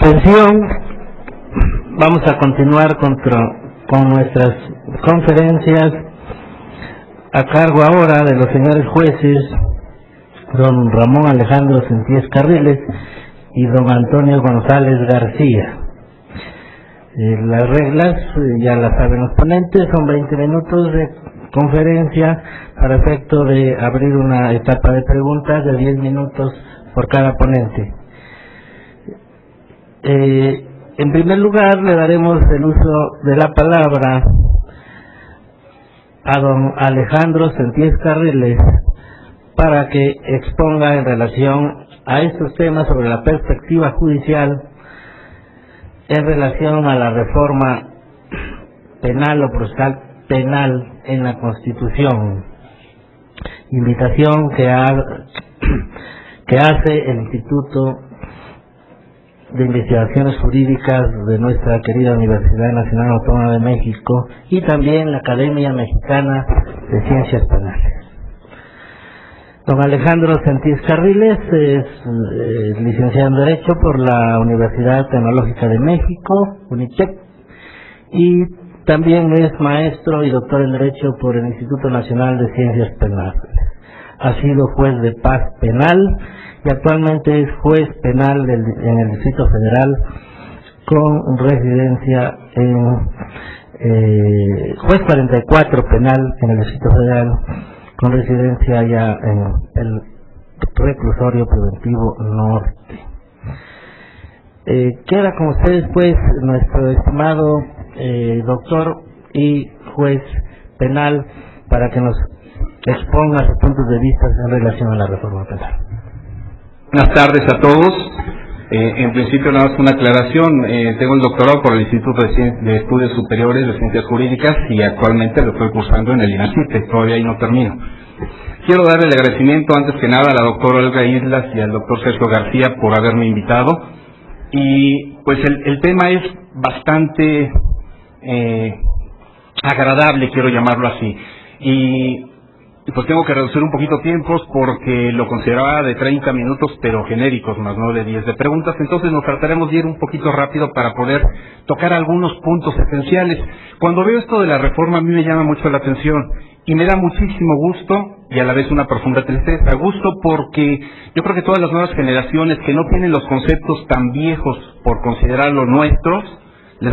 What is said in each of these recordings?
atención, vamos a continuar con nuestras conferencias a cargo ahora de los señores jueces, don Ramón Alejandro Sentíes Carriles y don Antonio González García. Las reglas ya las saben los ponentes, son 20 minutos de conferencia para efecto de abrir una etapa de preguntas de 10 minutos por cada ponente. En primer lugar, le daremos el uso de la palabra a don Alejandro Sentíes Carriles para que exponga en relación a estos temas sobre la perspectiva judicial en relación a la reforma penal o procesal penal en la Constitución. Invitación que hace el Instituto de Investigaciones Jurídicas de nuestra querida Universidad Nacional Autónoma de México y también la Academia Mexicana de Ciencias Penales. Don Alejandro Sentíes Carriles es licenciado en Derecho por la Universidad Tecnológica de México, UNITEC, y también es maestro y doctor en Derecho por el Instituto Nacional de Ciencias Penales. Ha sido juez de paz penal y actualmente es juez penal en el Distrito Federal con residencia en juez 44 penal en el Distrito Federal con residencia ya en el reclusorio preventivo norte. Queda con ustedes pues nuestro estimado doctor y juez penal para que nos exponga sus puntos de vista en relación a la reforma penal. Buenas tardes a todos. En principio, nada más una aclaración. Tengo el doctorado por el Instituto de Estudios Superiores de Ciencias Jurídicas y actualmente lo estoy cursando en el INACITE. Todavía ahí no termino. Quiero dar el agradecimiento antes que nada a la doctora Olga Islas y al doctor Sergio García por haberme invitado. Y pues el tema es bastante agradable, quiero llamarlo así. Y pues tengo que reducir un poquito tiempos porque lo consideraba de 30 minutos, pero genéricos, más no de 10 de preguntas. Entonces nos trataremos de ir un poquito rápido para poder tocar algunos puntos esenciales. Cuando veo esto de la reforma, a mí me llama mucho la atención y me da muchísimo gusto y a la vez una profunda tristeza. Gusto porque yo creo que todas las nuevas generaciones que no tienen los conceptos tan viejos por considerarlos nuestros, le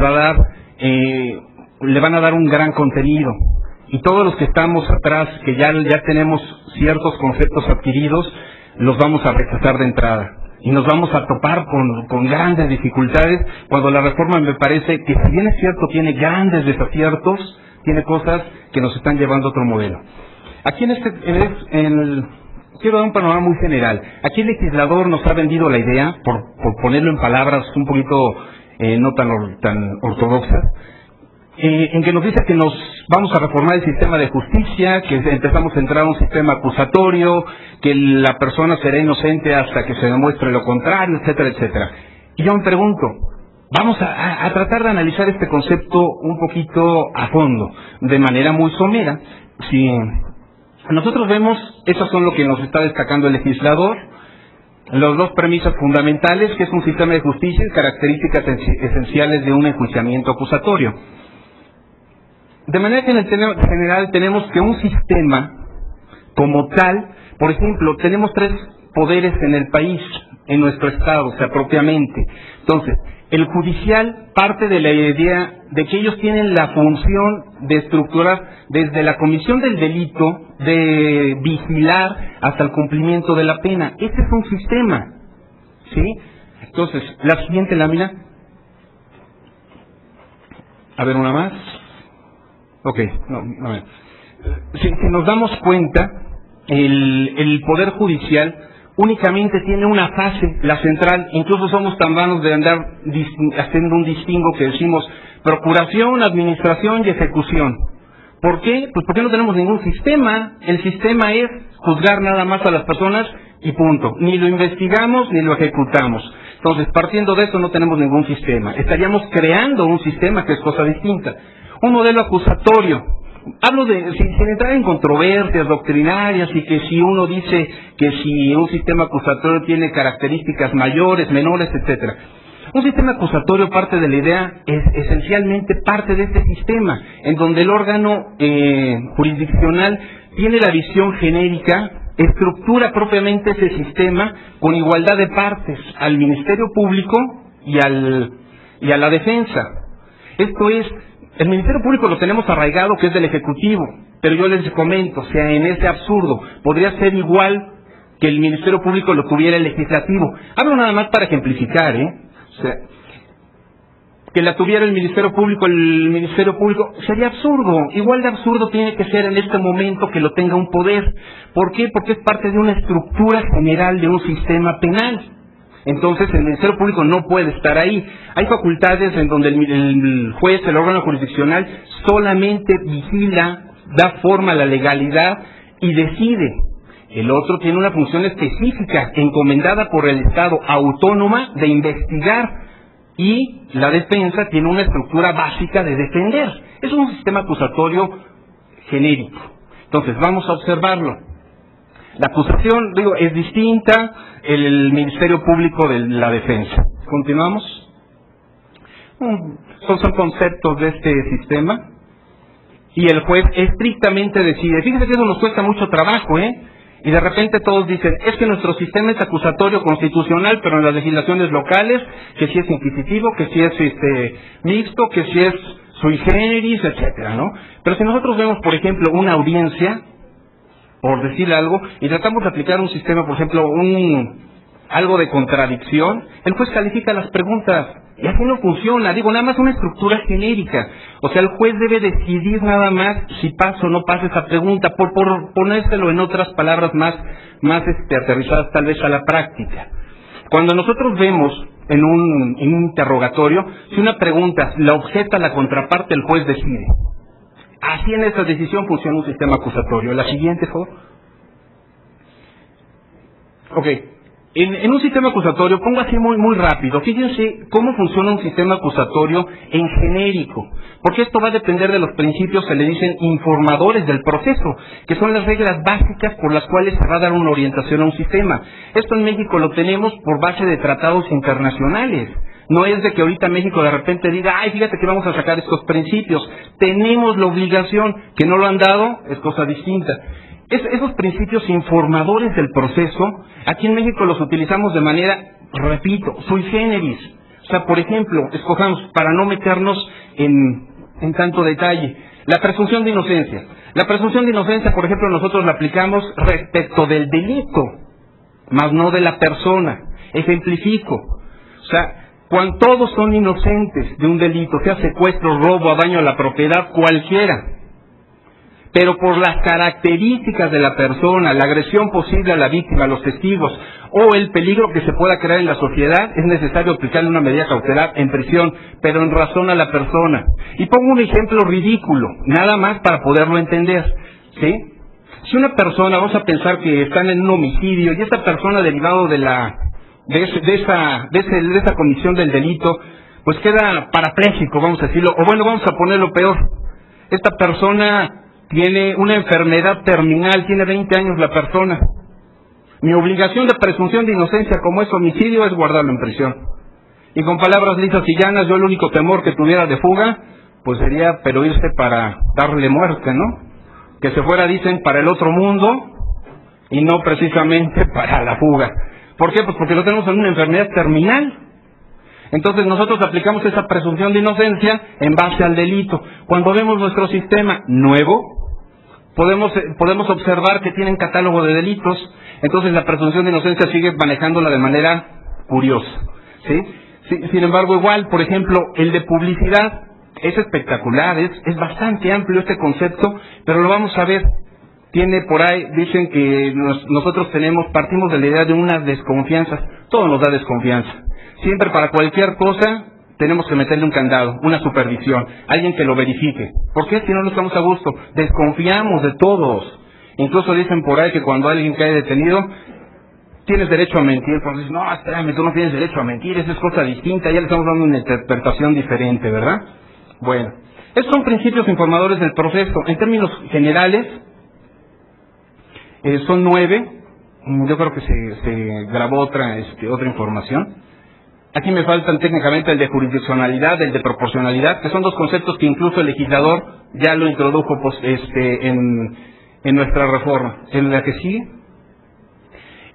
van a dar un gran contenido. Y todos los que estamos atrás, que ya tenemos ciertos conceptos adquiridos, los vamos a rechazar de entrada. Y nos vamos a topar con grandes dificultades, cuando la reforma me parece que, si bien es cierto, tiene grandes desaciertos, tiene cosas que nos están llevando a otro modelo. Aquí quiero dar un panorama muy general. Aquí el legislador nos ha vendido la idea, por ponerlo en palabras un poquito no tan ortodoxas, en que nos dice que nos vamos a reformar el sistema de justicia, que empezamos a entrar a un sistema acusatorio, que la persona será inocente hasta que se demuestre lo contrario, etcétera, etcétera. Y yo me pregunto, vamos a tratar de analizar este concepto un poquito a fondo, de manera muy somera. Si nosotros vemos, eso son lo que nos está destacando el legislador, las dos premisas fundamentales, que es un sistema de justicia y características esenciales de un enjuiciamiento acusatorio. De manera que en el general tenemos que un sistema como tal, por ejemplo, tenemos 3 poderes en el país, en nuestro estado, o sea, propiamente. Entonces, el judicial parte de la idea de que ellos tienen la función de estructurar desde la comisión del delito, de vigilar hasta el cumplimiento de la pena. Este es un sistema, ¿sí? Entonces, la siguiente lámina. A ver, una más. Ok, a ver. Si nos damos cuenta, el Poder Judicial únicamente tiene una fase, la central. Incluso somos tan vanos de andar haciendo un distingo que decimos procuración, administración y ejecución. ¿Por qué? Pues porque no tenemos ningún sistema. El sistema es juzgar nada más a las personas y punto. Ni lo investigamos ni lo ejecutamos. Entonces, partiendo de eso, no tenemos ningún sistema. Estaríamos creando un sistema que es cosa distinta. Un modelo acusatorio. Hablo sin entrar en controversias doctrinarias y que si uno dice que si un sistema acusatorio tiene características mayores, menores, etcétera. Un sistema acusatorio parte de la idea, es esencialmente parte de este sistema, en donde el órgano jurisdiccional tiene la visión genérica, estructura propiamente ese sistema con igualdad de partes al Ministerio Público y a la defensa. Esto es, el Ministerio Público lo tenemos arraigado, que es del Ejecutivo, pero yo les comento, o sea, en ese absurdo, podría ser igual que el Ministerio Público lo tuviera el Legislativo. Hablo nada más para ejemplificar, o sea, que la tuviera el Ministerio Público sería absurdo. Igual de absurdo tiene que ser en este momento que lo tenga un poder. ¿Por qué? Porque es parte de una estructura general de un sistema penal. Entonces el Ministerio Público no puede estar ahí. Hay facultades en donde el juez, el órgano jurisdiccional, solamente vigila, da forma a la legalidad y decide. El otro tiene una función específica, encomendada por el Estado, autónoma, de investigar, y la defensa tiene una estructura básica de defender. Es un sistema acusatorio genérico. Entonces, vamos a observarlo. La acusación, es distinta, el Ministerio Público de la Defensa. ¿Continuamos? Son conceptos de este sistema, y el juez estrictamente decide. Fíjense que eso nos cuesta mucho trabajo, Y de repente todos dicen, es que nuestro sistema es acusatorio constitucional, pero en las legislaciones locales, que si es inquisitivo, que si es mixto, que si es sui generis, etcétera, ¿no? Pero si nosotros vemos, por ejemplo, una audiencia, por decir algo, y tratamos de aplicar un sistema, por ejemplo, algo de contradicción, el juez califica las preguntas, y así no funciona, nada más una estructura genérica. O sea, el juez debe decidir nada más si pasa o no pasa esa pregunta, por ponérselo en otras palabras más aterrizadas tal vez a la práctica. Cuando nosotros vemos en un interrogatorio, si una pregunta la objeta la contraparte, el juez decide. Así en esa decisión funciona un sistema acusatorio. La siguiente, por favor. Ok. En un sistema acusatorio, pongo así muy rápido, fíjense cómo funciona un sistema acusatorio en genérico, porque esto va a depender de los principios que le dicen informadores del proceso, que son las reglas básicas por las cuales se va a dar una orientación a un sistema. Esto en México lo tenemos por base de tratados internacionales. No es de que ahorita México de repente diga, ay, fíjate que vamos a sacar estos principios. Tenemos la obligación, que no lo han dado, es cosa distinta. Esos principios informadores del proceso, aquí en México los utilizamos de manera, repito, sui generis. O sea, por ejemplo, escojamos, para no meternos en tanto detalle, la presunción de inocencia. La presunción de inocencia, por ejemplo, nosotros la aplicamos respecto del delito, más no de la persona. Ejemplifico. O sea, cuando todos son inocentes de un delito, sea secuestro, robo, daño a la propiedad, cualquiera, pero por las características de la persona, la agresión posible a la víctima, a los testigos, o el peligro que se pueda crear en la sociedad, es necesario aplicarle una medida cautelar en prisión, pero en razón a la persona. Y pongo un ejemplo ridículo, nada más para poderlo entender, ¿sí? Si una persona, vamos a pensar que están en un homicidio, y esta persona, derivado de esa comisión del delito, pues queda parapléjico, vamos a decirlo, o bueno, vamos a ponerlo peor. Esta persona tiene una enfermedad terminal, tiene 20 años la persona. Mi obligación de presunción de inocencia, como es homicidio, es guardarlo en prisión. Y con palabras lisas y llanas, yo el único temor que tuviera de fuga, pues sería, pero irse para darle muerte, ¿no? Que se fuera, dicen, para el otro mundo, y no precisamente para la fuga. ¿Por qué? Pues porque lo tenemos en una enfermedad terminal. Entonces nosotros aplicamos esa presunción de inocencia en base al delito. Cuando vemos nuestro sistema nuevo, podemos observar que tienen catálogo de delitos. Entonces la presunción de inocencia sigue manejándola de manera curiosa, ¿sí? Sin embargo, igual, por ejemplo, el de publicidad es espectacular, es bastante amplio este concepto, pero lo vamos a ver. Tiene por ahí, dicen que nosotros partimos de la idea de unas desconfianzas. Todo nos da desconfianza. Siempre, para cualquier cosa, tenemos que meterle un candado, una supervisión, alguien que lo verifique. ¿Por qué? Si no, estamos a gusto. Desconfiamos de todos. Incluso dicen por ahí que cuando alguien cae detenido, tienes derecho a mentir. Pues dices, no, espérame, tú no tienes derecho a mentir, esa es cosa distinta, ya le estamos dando una interpretación diferente, ¿verdad? Bueno, estos son principios informadores del proceso. En términos generales, son 9. Yo creo que se grabó otra información. Aquí me faltan técnicamente el de jurisdiccionalidad, el de proporcionalidad, que son dos conceptos que incluso el legislador ya lo introdujo en nuestra reforma. En la que sigue.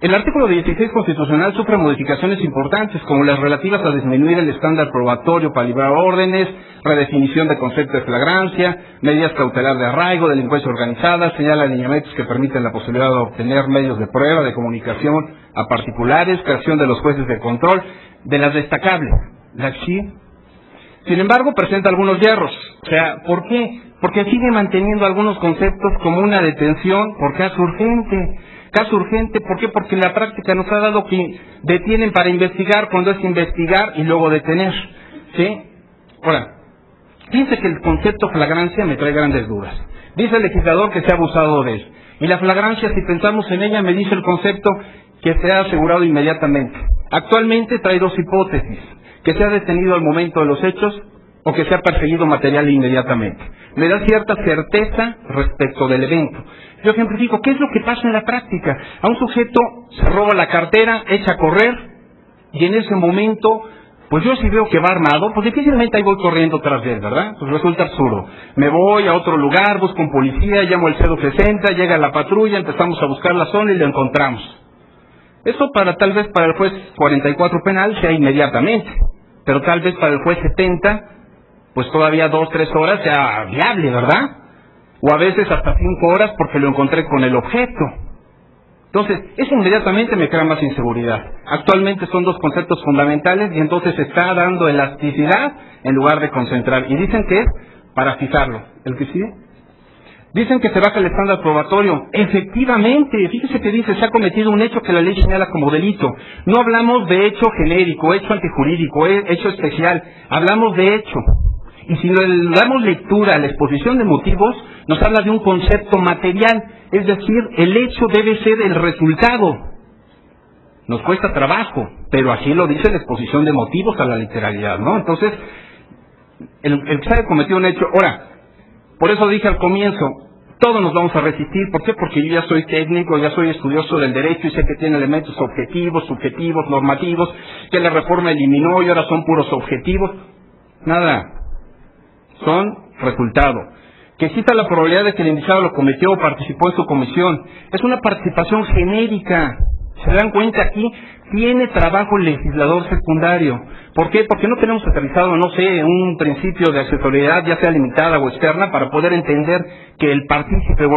El artículo 16 constitucional sufre modificaciones importantes, como las relativas a disminuir el estándar probatorio para librar órdenes, redefinición de concepto de flagrancia, medidas cautelares de arraigo, delincuencia organizada, señala lineamientos que permiten la posibilidad de obtener medios de prueba, de comunicación a particulares, creación de los jueces de control, de las destacables. La CHI, sin embargo, presenta algunos hierros. O sea, ¿por qué? Porque sigue manteniendo algunos conceptos como una detención por caso urgente. Caso urgente, ¿por qué? Porque la práctica nos ha dado que detienen para investigar cuando es investigar y luego detener, ¿sí? Ahora, fíjense que el concepto flagrancia me trae grandes dudas. Dice el legislador que se ha abusado de él. Y la flagrancia, si pensamos en ella, me dice el concepto que se ha asegurado inmediatamente. Actualmente trae dos hipótesis: que se ha detenido al momento de los hechos o que se ha perseguido material inmediatamente. Me da cierta certeza respecto del evento. Yo ejemplifico, ¿qué es lo que pasa en la práctica? A un sujeto se roba la cartera, echa a correr, y en ese momento, pues yo si veo que va armado, pues difícilmente ahí voy corriendo tras de él, ¿verdad? Pues resulta absurdo. Me voy a otro lugar, busco un policía, llamo al 060, llega la patrulla, empezamos a buscar la zona y lo encontramos. Eso tal vez para el juez 44 penal sea inmediatamente, pero tal vez para el juez 70, pues todavía 2-3 horas sea viable, ¿verdad? O a veces hasta 5 horas porque lo encontré con el objeto. Entonces, eso inmediatamente me crea más inseguridad. Actualmente son dos conceptos fundamentales y entonces se está dando elasticidad en lugar de concentrar. Y dicen que es para fijarlo. ¿El que sigue? Dicen que se baja el estándar probatorio. Efectivamente, fíjese que dice, se ha cometido un hecho que la ley señala como delito. No hablamos de hecho genérico, hecho antijurídico, hecho especial. Hablamos de hecho. Y si le damos lectura a la exposición de motivos, nos habla de un concepto material, es decir, el hecho debe ser el resultado. Nos cuesta trabajo, pero así lo dice la exposición de motivos a la literalidad, ¿no? Entonces, el que se haya cometido un hecho, ahora, por eso dije al comienzo, todos nos vamos a resistir. ¿Por qué? Porque yo ya soy técnico, ya soy estudioso del derecho y sé que tiene elementos objetivos, subjetivos, normativos, que la reforma eliminó y ahora son puros objetivos. Nada. Son resultado. Que exista la probabilidad de que el indiciado lo cometió o participó en su comisión. Es una participación genérica. ¿Se dan cuenta aquí? Tiene trabajo el legislador secundario. ¿Por qué? Porque no tenemos aterrizado, no sé, un principio de accesoriedad, ya sea limitada o externa, para poder entender que el partícipe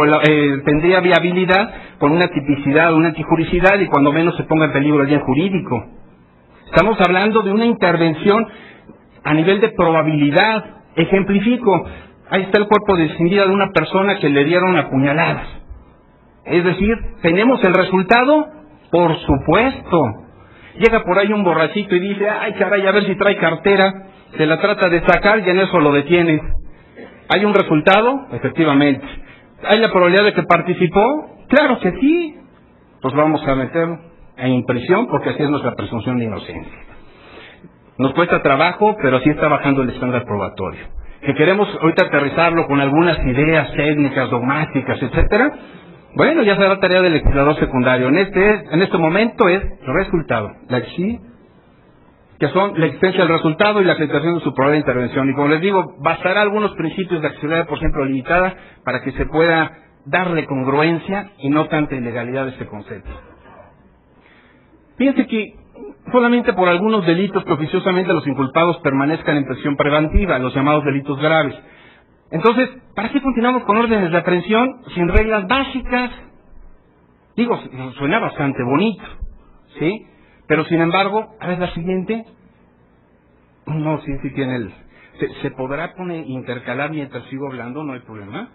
tendría viabilidad con una tipicidad, una antijuricidad y cuando menos se ponga en peligro el bien jurídico. Estamos hablando de una intervención a nivel de probabilidad. Ejemplifico, ahí está el cuerpo de vida de una persona que le dieron apuñaladas. Es decir, ¿tenemos el resultado? Por supuesto. Llega por ahí un borrachito y dice, ay caray, a ver si trae cartera, se la trata de sacar y en eso lo detiene. ¿Hay un resultado? Efectivamente. ¿Hay la probabilidad de que participó? Claro que sí. Pues vamos a meterlo en prisión porque así es nuestra presunción de inocencia. Nos cuesta trabajo, pero así está bajando el estándar probatorio. Que queremos ahorita aterrizarlo con algunas ideas técnicas, dogmáticas, etcétera. Bueno, ya será tarea del legislador secundario. En este momento es resultado. La XI, que son la existencia del resultado y la acreditación de su probable intervención. Y como les digo, bastará algunos principios de accesibilidad por siempre limitada para que se pueda darle congruencia y no tanta ilegalidad a este concepto. Fíjense que solamente por algunos delitos que oficiosamente los inculpados permanezcan en prisión preventiva, los llamados delitos graves. Entonces, ¿para qué continuamos con órdenes de aprehensión sin reglas básicas? Digo, suena bastante bonito, ¿sí? Pero sin embargo, a ver la siguiente. No, sí tiene el... ¿Se podrá intercalar mientras sigo hablando? No hay problema.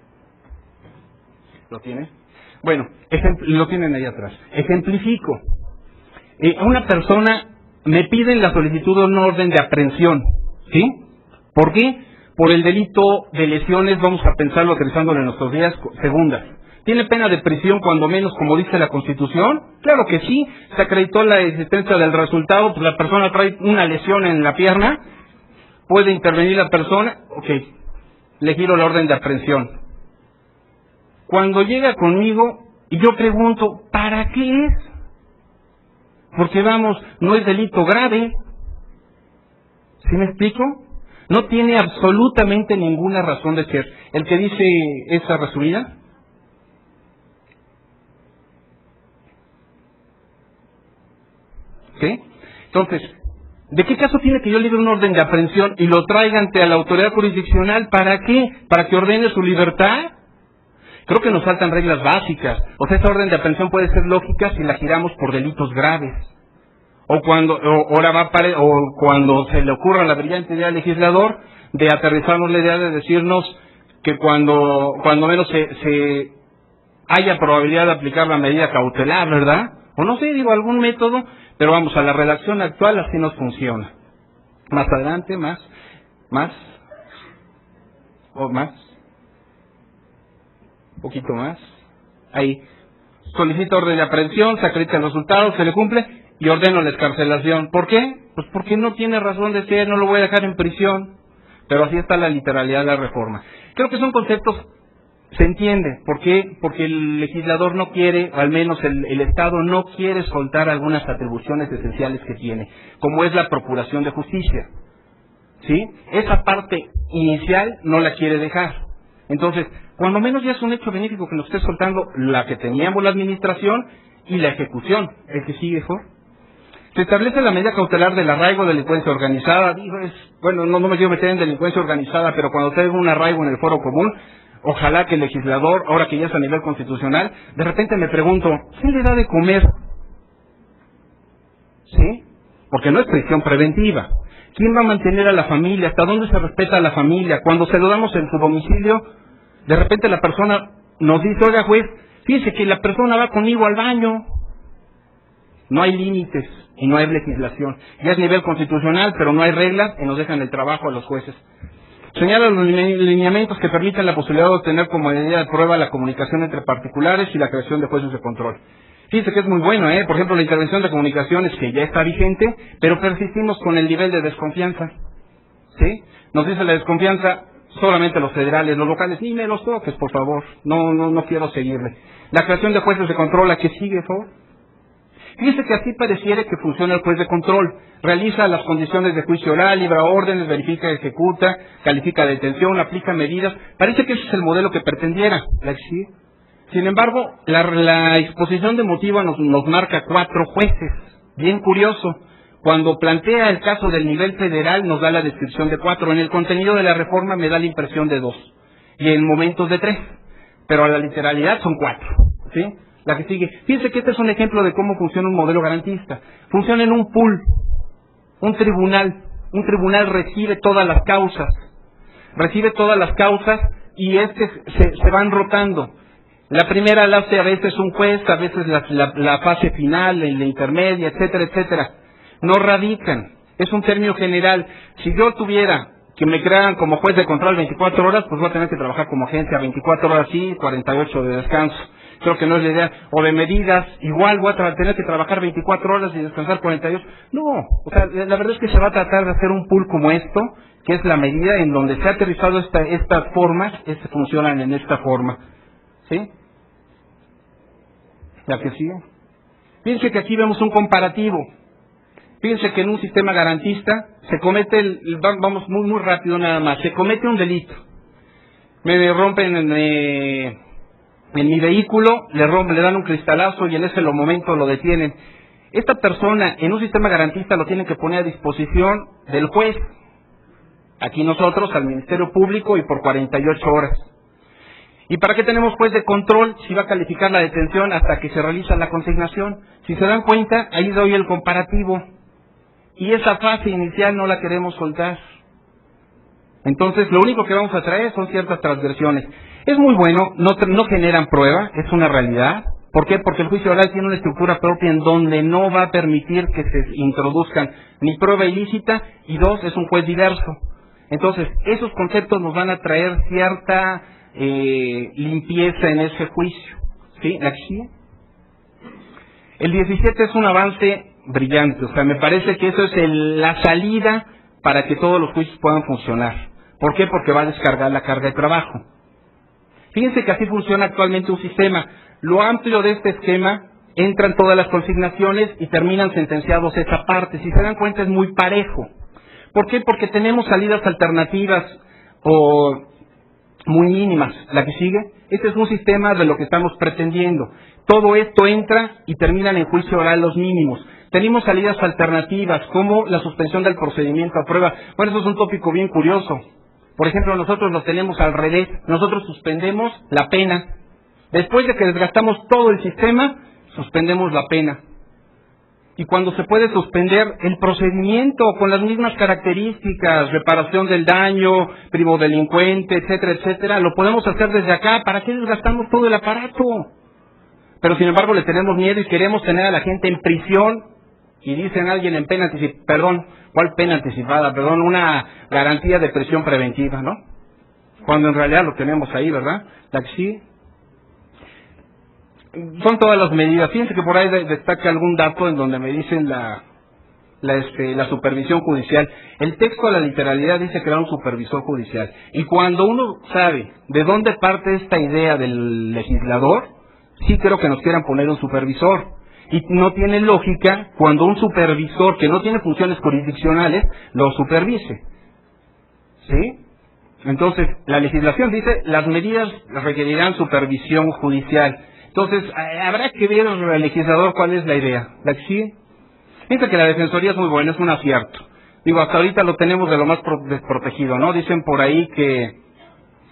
¿Lo tiene? Bueno, lo tienen ahí atrás. Ejemplifico. Una persona me pide la solicitud de una orden de aprehensión, ¿sí? ¿Por qué? Por el delito de lesiones, vamos a pensarlo aterrizándolo en nuestros días, segundas. ¿Tiene pena de prisión cuando menos, como dice la Constitución? Claro que sí. Se acreditó la existencia del resultado, pues la persona trae una lesión en la pierna, puede intervenir la persona, ok, le giro la orden de aprehensión. Cuando llega conmigo, y yo pregunto, ¿para qué es? Porque vamos, no es delito grave, ¿Sí me explico? No tiene absolutamente ninguna razón de ser. El que dice esa resumida, ¿sí? Entonces, ¿de qué caso tiene que yo libre un orden de aprehensión y lo traiga ante la autoridad jurisdiccional? ¿Para qué? ¿Para que ordene su libertad? Creo que nos faltan reglas básicas. O sea, esa orden de aprehensión puede ser lógica si la giramos por delitos graves. O cuando se le ocurra la brillante idea al legislador de aterrizarnos la idea de decirnos que cuando menos se haya probabilidad de aplicar la medida cautelar, ¿verdad? O no sé, digo, algún método, pero vamos, a la redacción actual así nos funciona. Más adelante, más, poquito más, ahí. Solicita orden de aprehensión, se acredita el resultado, se le cumple y ordeno la excarcelación. ¿Por qué? Pues porque no tiene razón de ser, no lo voy a dejar en prisión. Pero así está la literalidad de la reforma. Creo que son conceptos, se entiende. ¿Por qué? Porque el legislador no quiere, o al menos el Estado no quiere soltar algunas atribuciones esenciales que tiene, como es la procuración de justicia. ¿Sí? Esa parte inicial no la quiere dejar. Entonces, cuando menos ya es un hecho benéfico que nos esté soltando la que teníamos la administración y la ejecución. El que sigue, ¿for? Se establece la medida cautelar del arraigo de delincuencia organizada. Bueno, no me quiero meter en delincuencia organizada, pero cuando tengo un arraigo en el foro común, ojalá que el legislador, ahora que ya es a nivel constitucional, de repente me pregunto, ¿quién le da de comer? ¿Sí? Porque no es prisión preventiva. ¿Quién va a mantener a la familia? ¿Hasta dónde se respeta a la familia? Cuando se lo damos en su domicilio, de repente la persona nos dice, oiga juez, fíjese que la persona va conmigo al baño. No hay límites y no hay legislación. Ya es nivel constitucional, pero no hay reglas y nos dejan el trabajo a los jueces. Señala los lineamientos que permiten la posibilidad de obtener como medida de prueba la comunicación entre particulares y la creación de jueces de control. Fíjense que es muy bueno, Por ejemplo, la intervención de comunicaciones que ya está vigente, pero persistimos con el nivel de desconfianza. ¿Sí? Nos dice la desconfianza, solamente los federales, los locales, ni me los toques, por favor. No quiero seguirle. La creación de jueces de control, ¿a qué sigue, por favor? Fíjese que así pareciera que funciona el juez de control. Realiza las condiciones de juicio oral, libra órdenes, verifica, ejecuta, califica detención, aplica medidas. Parece que ese es el modelo que pretendiera. ¿La exige? Sin embargo, la exposición de motivo nos marca 4 jueces. Bien curioso. Cuando plantea el caso del nivel federal nos da la descripción de 4. En el contenido de la reforma me da la impresión de 2. Y en momentos de 3. Pero a la literalidad son 4. ¿Sí? La que sigue. Fíjense que este es un ejemplo de cómo funciona un modelo garantista. Funciona en un pool, un tribunal. Un tribunal recibe todas las causas. Y se van rotando. La primera la hace a veces un juez, a veces la fase final, la intermedia, etcétera, etcétera. No radican. Es un término general. Si yo tuviera que me crearan como juez de control 24 horas, pues voy a tener que trabajar como agencia 24 horas sí, 48 de descanso. Creo que no es la idea. O de medidas, igual voy a tener que trabajar 24 horas y descansar 48. No, o sea, la verdad es que se va a tratar de hacer un pool como esto, que es la medida en donde se ha aterrizado estas formas, funcionan en esta forma. ¿Sí? La que sigue. Fíjense que aquí vemos un comparativo. Fíjense que en un sistema garantista se comete, vamos muy rápido nada más, se comete un delito. Me rompen en mi vehículo, le dan un cristalazo y en ese momento lo detienen. Esta persona en un sistema garantista lo tienen que poner a disposición del juez. Aquí nosotros, al Ministerio Público y por 48 horas. ¿Y para qué tenemos juez de control si va a calificar la detención hasta que se realiza la consignación? Si se dan cuenta, ahí doy el comparativo. Y esa fase inicial no la queremos soltar. Entonces, lo único que vamos a traer son ciertas transgresiones. Es muy bueno, no generan prueba, es una realidad. ¿Por qué? Porque el juicio oral tiene una estructura propia en donde no va a permitir que se introduzcan ni prueba ilícita, y 2, es un juez diverso. Entonces, esos conceptos nos van a traer cierta limpieza en ese juicio. ¿Sí? ¿La sigue? El 17 es un avance brillante, o sea, me parece que eso es la salida para que todos los juicios puedan funcionar. ¿Por qué? Porque va a descargar la carga de trabajo. Fíjense que así funciona actualmente un sistema. Lo amplio de este esquema, entran todas las consignaciones y terminan sentenciados esa parte. Si se dan cuenta es muy parejo. ¿Por qué? Porque tenemos salidas alternativas o muy mínimas. La que sigue, este es un sistema de lo que estamos pretendiendo. Todo esto entra y terminan en juicio oral los mínimos. Tenemos salidas alternativas, como la suspensión del procedimiento a prueba. Bueno, eso es un tópico bien curioso. Por ejemplo, nosotros lo tenemos al revés. Nosotros suspendemos la pena. Después de que desgastamos todo el sistema, suspendemos la pena. Y cuando se puede suspender el procedimiento con las mismas características, reparación del daño, primodelincuente, etcétera, etcétera, lo podemos hacer desde acá. ¿Para qué desgastamos todo el aparato? Pero sin embargo le tenemos miedo y queremos tener a la gente en prisión. Y dicen alguien en pena anticipada, perdón, ¿cuál pena anticipada? Perdón, una garantía de prisión preventiva, ¿no? Cuando en realidad lo tenemos ahí, ¿verdad? La que sí. Son todas las medidas. Fíjense que por ahí destaca algún dato en donde me dicen la supervisión judicial. El texto a la literalidad dice crear un supervisor judicial. Y cuando uno sabe de dónde parte esta idea del legislador, sí creo que nos quieran poner un supervisor. Y no tiene lógica cuando un supervisor que no tiene funciones jurisdiccionales lo supervise. ¿Sí? Entonces, la legislación dice, las medidas requerirán supervisión judicial. Entonces, habrá que ver al legislador cuál es la idea. ¿La que sigue? Fíjense que la defensoría es muy buena, es un acierto. Digo, hasta ahorita lo tenemos de lo más desprotegido, ¿no? Dicen por ahí que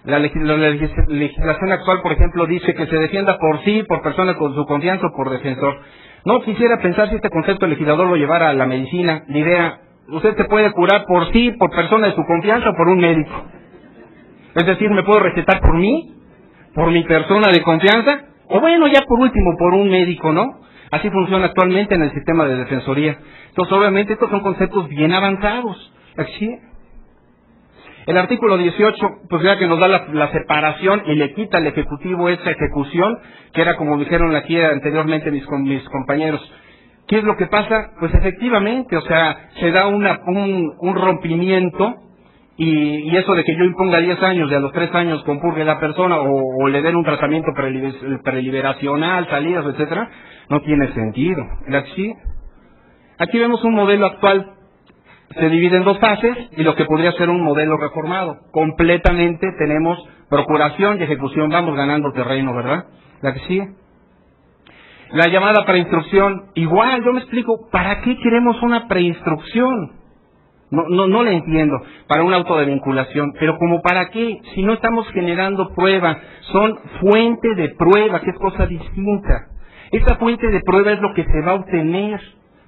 la legislación actual, por ejemplo, dice que se defienda por sí, por persona con su confianza o por defensor. No quisiera pensar si este concepto el legislador lo llevara a la medicina. La idea, usted se puede curar por sí, por persona de su confianza o por un médico. Es decir, me puedo recetar por mí, por mi persona de confianza, o bueno, ya por último, por un médico, ¿no? Así funciona actualmente en el sistema de defensoría. Entonces, obviamente, estos son conceptos bien avanzados. ¿Sí? El artículo 18, pues ya que nos da la separación y le quita al Ejecutivo esa ejecución, que era como dijeron aquí anteriormente mis compañeros. ¿Qué es lo que pasa? Pues efectivamente, o sea, se da un rompimiento y eso de que yo imponga 10 años y a los 3 años compurgue la persona o le den un tratamiento preliberacional, salidas, etcétera, no tiene sentido. Aquí vemos un modelo actual. Se divide en dos fases y lo que podría ser un modelo reformado. Completamente tenemos procuración y ejecución, vamos ganando terreno, ¿verdad? La que sigue. La llamada preinstrucción, igual, yo me explico, ¿para qué queremos una preinstrucción? No la entiendo, para un auto de vinculación, pero como para qué, si no estamos generando prueba, son fuente de prueba, que es cosa distinta. Esa fuente de prueba es lo que se va a obtener,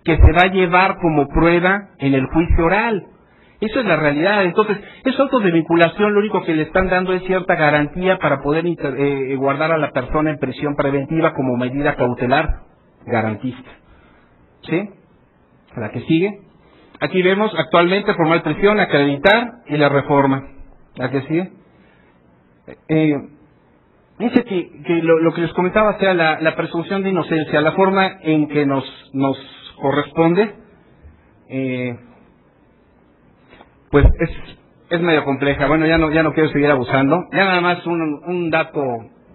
que se va a llevar como prueba en el juicio oral. Eso es la realidad. Entonces, esos autos de vinculación lo único que le están dando es cierta garantía para poder guardar a la persona en prisión preventiva como medida cautelar garantista. ¿Sí? La que sigue. Aquí vemos actualmente formal prisión, acreditar y la reforma. La que sigue. Dice que lo que les comentaba sea la presunción de inocencia, la forma en que nos corresponde, pues es medio compleja. Bueno, ya no quiero seguir abusando. Ya nada más un dato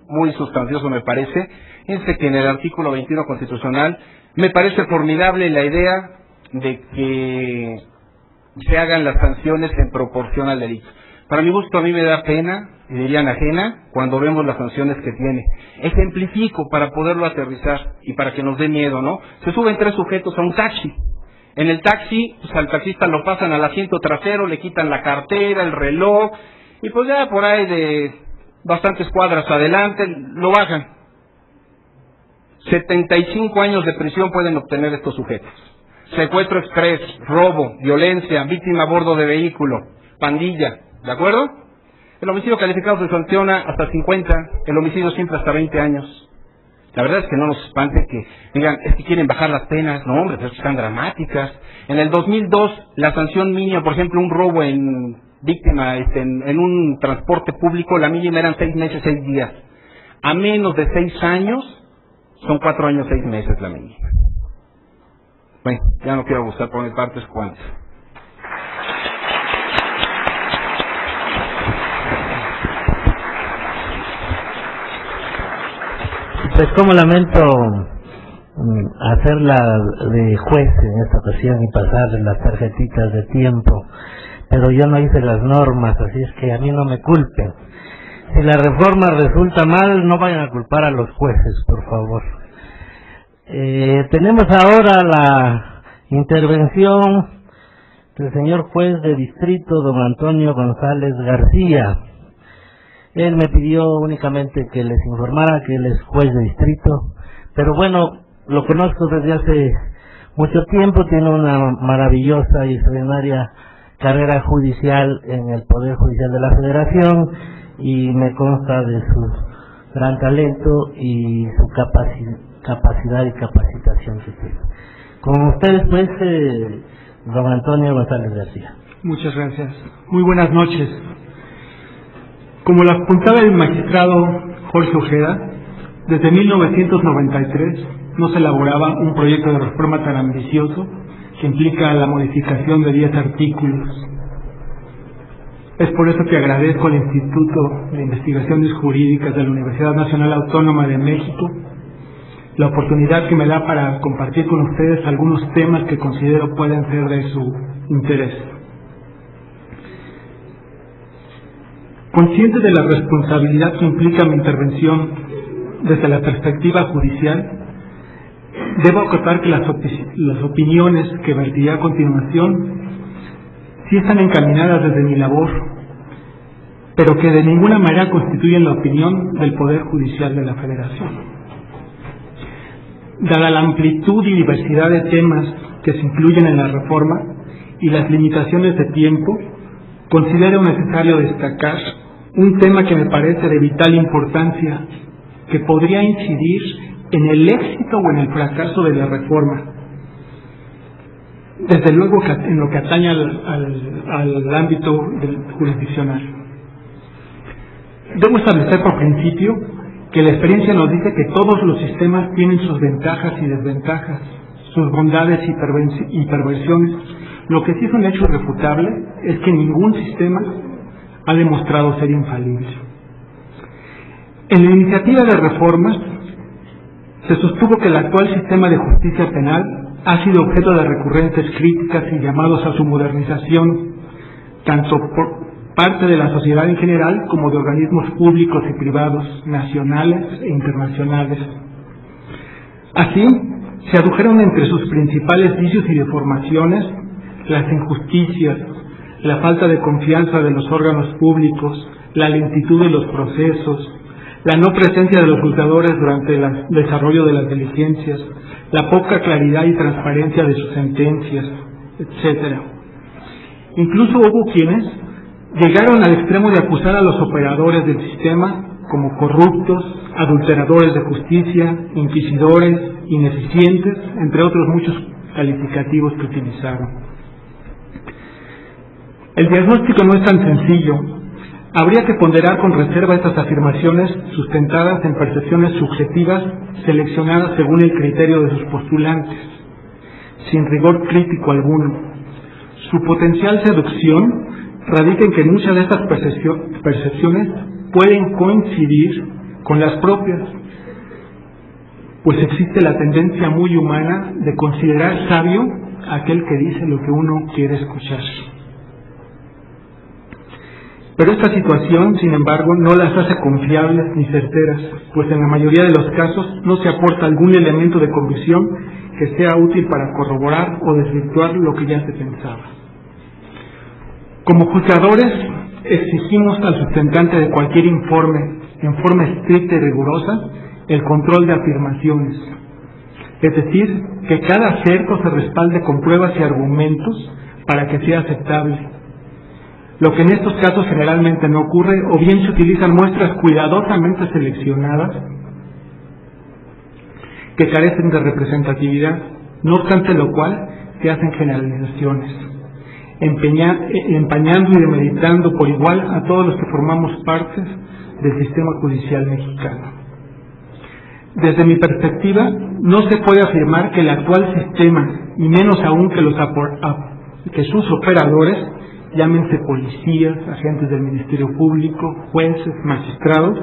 muy sustancioso me parece. Fíjense que en el artículo 21 constitucional me parece formidable la idea de que se hagan las sanciones en proporción al delito. Para mi gusto, a mí me da pena, y dirían ajena, cuando vemos las sanciones que tiene. Ejemplifico para poderlo aterrizar y para que nos dé miedo, ¿no? Se suben 3 sujetos a un taxi. En el taxi, pues al taxista lo pasan al asiento trasero, le quitan la cartera, el reloj, y pues ya por ahí de bastantes cuadras adelante, lo bajan. 75 años de prisión pueden obtener estos sujetos. Secuestro express, robo, violencia, víctima a bordo de vehículo, pandilla, ¿de acuerdo? El homicidio calificado se sanciona hasta 50, el homicidio simple hasta 20 años. La verdad es que no nos espante que digan, es que quieren bajar las penas. No, hombre, pero están dramáticas. En el 2002, la sanción mínima, por ejemplo, un robo en víctima en un transporte público, la mínima eran 6 meses, 6 días. A menos de 6 años, son 4 años, 6 meses la mínima. Bueno, ya no quiero abusar por mi parte, es cuánto. Pues como lamento hacerla de juez en esta ocasión y pasarle las tarjetitas de tiempo, pero yo no hice las normas, así es que a mí no me culpen. Si la reforma resulta mal, no vayan a culpar a los jueces, por favor. Tenemos ahora la intervención del señor juez de distrito, don Antonio González García. Él me pidió únicamente que les informara que él es juez de distrito, pero bueno, lo conozco desde hace mucho tiempo, tiene una maravillosa y extraordinaria carrera judicial en el Poder Judicial de la Federación y me consta de su gran talento y su capacidad y capacitación que tiene. Con ustedes pues, don Antonio González García. Muchas gracias. Muy buenas noches. Como lo apuntaba el magistrado Jorge Ojeda, desde 1993 no se elaboraba un proyecto de reforma tan ambicioso que implica la modificación de 10 artículos. Es por eso que agradezco al Instituto de Investigaciones Jurídicas de la Universidad Nacional Autónoma de México la oportunidad que me da para compartir con ustedes algunos temas que considero pueden ser de su interés. Consciente de la responsabilidad que implica mi intervención desde la perspectiva judicial, debo acotar que las opiniones que vertiré a continuación sí están encaminadas desde mi labor, pero que de ninguna manera constituyen la opinión del Poder Judicial de la Federación. Dada la amplitud y diversidad de temas que se incluyen en la reforma y las limitaciones de tiempo, considero necesario destacar un tema que me parece de vital importancia, que podría incidir en el éxito o en el fracaso de la reforma. Desde luego en lo que atañe al ámbito jurisdiccional. Debo establecer por principio que la experiencia nos dice que todos los sistemas tienen sus ventajas y desventajas, sus bondades y perversiones. Lo que sí es un hecho irrefutable es que ningún sistema ha demostrado ser infalible. En la iniciativa de reformas se sostuvo que el actual sistema de justicia penal ha sido objeto de recurrentes críticas y llamados a su modernización, tanto por parte de la sociedad en general como de organismos públicos y privados, nacionales e internacionales. Así, se adujeron entre sus principales vicios y deformaciones las injusticias, la falta de confianza de los órganos públicos, la lentitud de los procesos, la no presencia de los juzgadores durante el desarrollo de las diligencias, la poca claridad y transparencia de sus sentencias, etc. Incluso hubo quienes llegaron al extremo de acusar a los operadores del sistema como corruptos, adulteradores de justicia, inquisidores, ineficientes, entre otros muchos calificativos que utilizaron. El diagnóstico no es tan sencillo. Habría que ponderar con reserva estas afirmaciones sustentadas en percepciones subjetivas seleccionadas según el criterio de sus postulantes, sin rigor crítico alguno. Su potencial seducción radica en que muchas de estas percepciones pueden coincidir con las propias, pues existe la tendencia muy humana de considerar sabio a aquel que dice lo que uno quiere escuchar. Pero esta situación, sin embargo, no las hace confiables ni certeras, pues en la mayoría de los casos no se aporta algún elemento de convicción que sea útil para corroborar o desvirtuar lo que ya se pensaba. Como juzgadores, exigimos al sustentante de cualquier informe, en forma estricta y rigurosa, el control de afirmaciones. Es decir, que cada acerto se respalde con pruebas y argumentos para que sea aceptable. Lo que en estos casos generalmente no ocurre, o bien se utilizan muestras cuidadosamente seleccionadas que carecen de representatividad, no obstante lo cual se hacen generalizaciones, empañando y demeditando por igual a todos los que formamos parte del sistema judicial mexicano. Desde mi perspectiva, no se puede afirmar que el actual sistema, y menos aún que sus operadores, llámense policías, agentes del Ministerio Público, jueces, magistrados,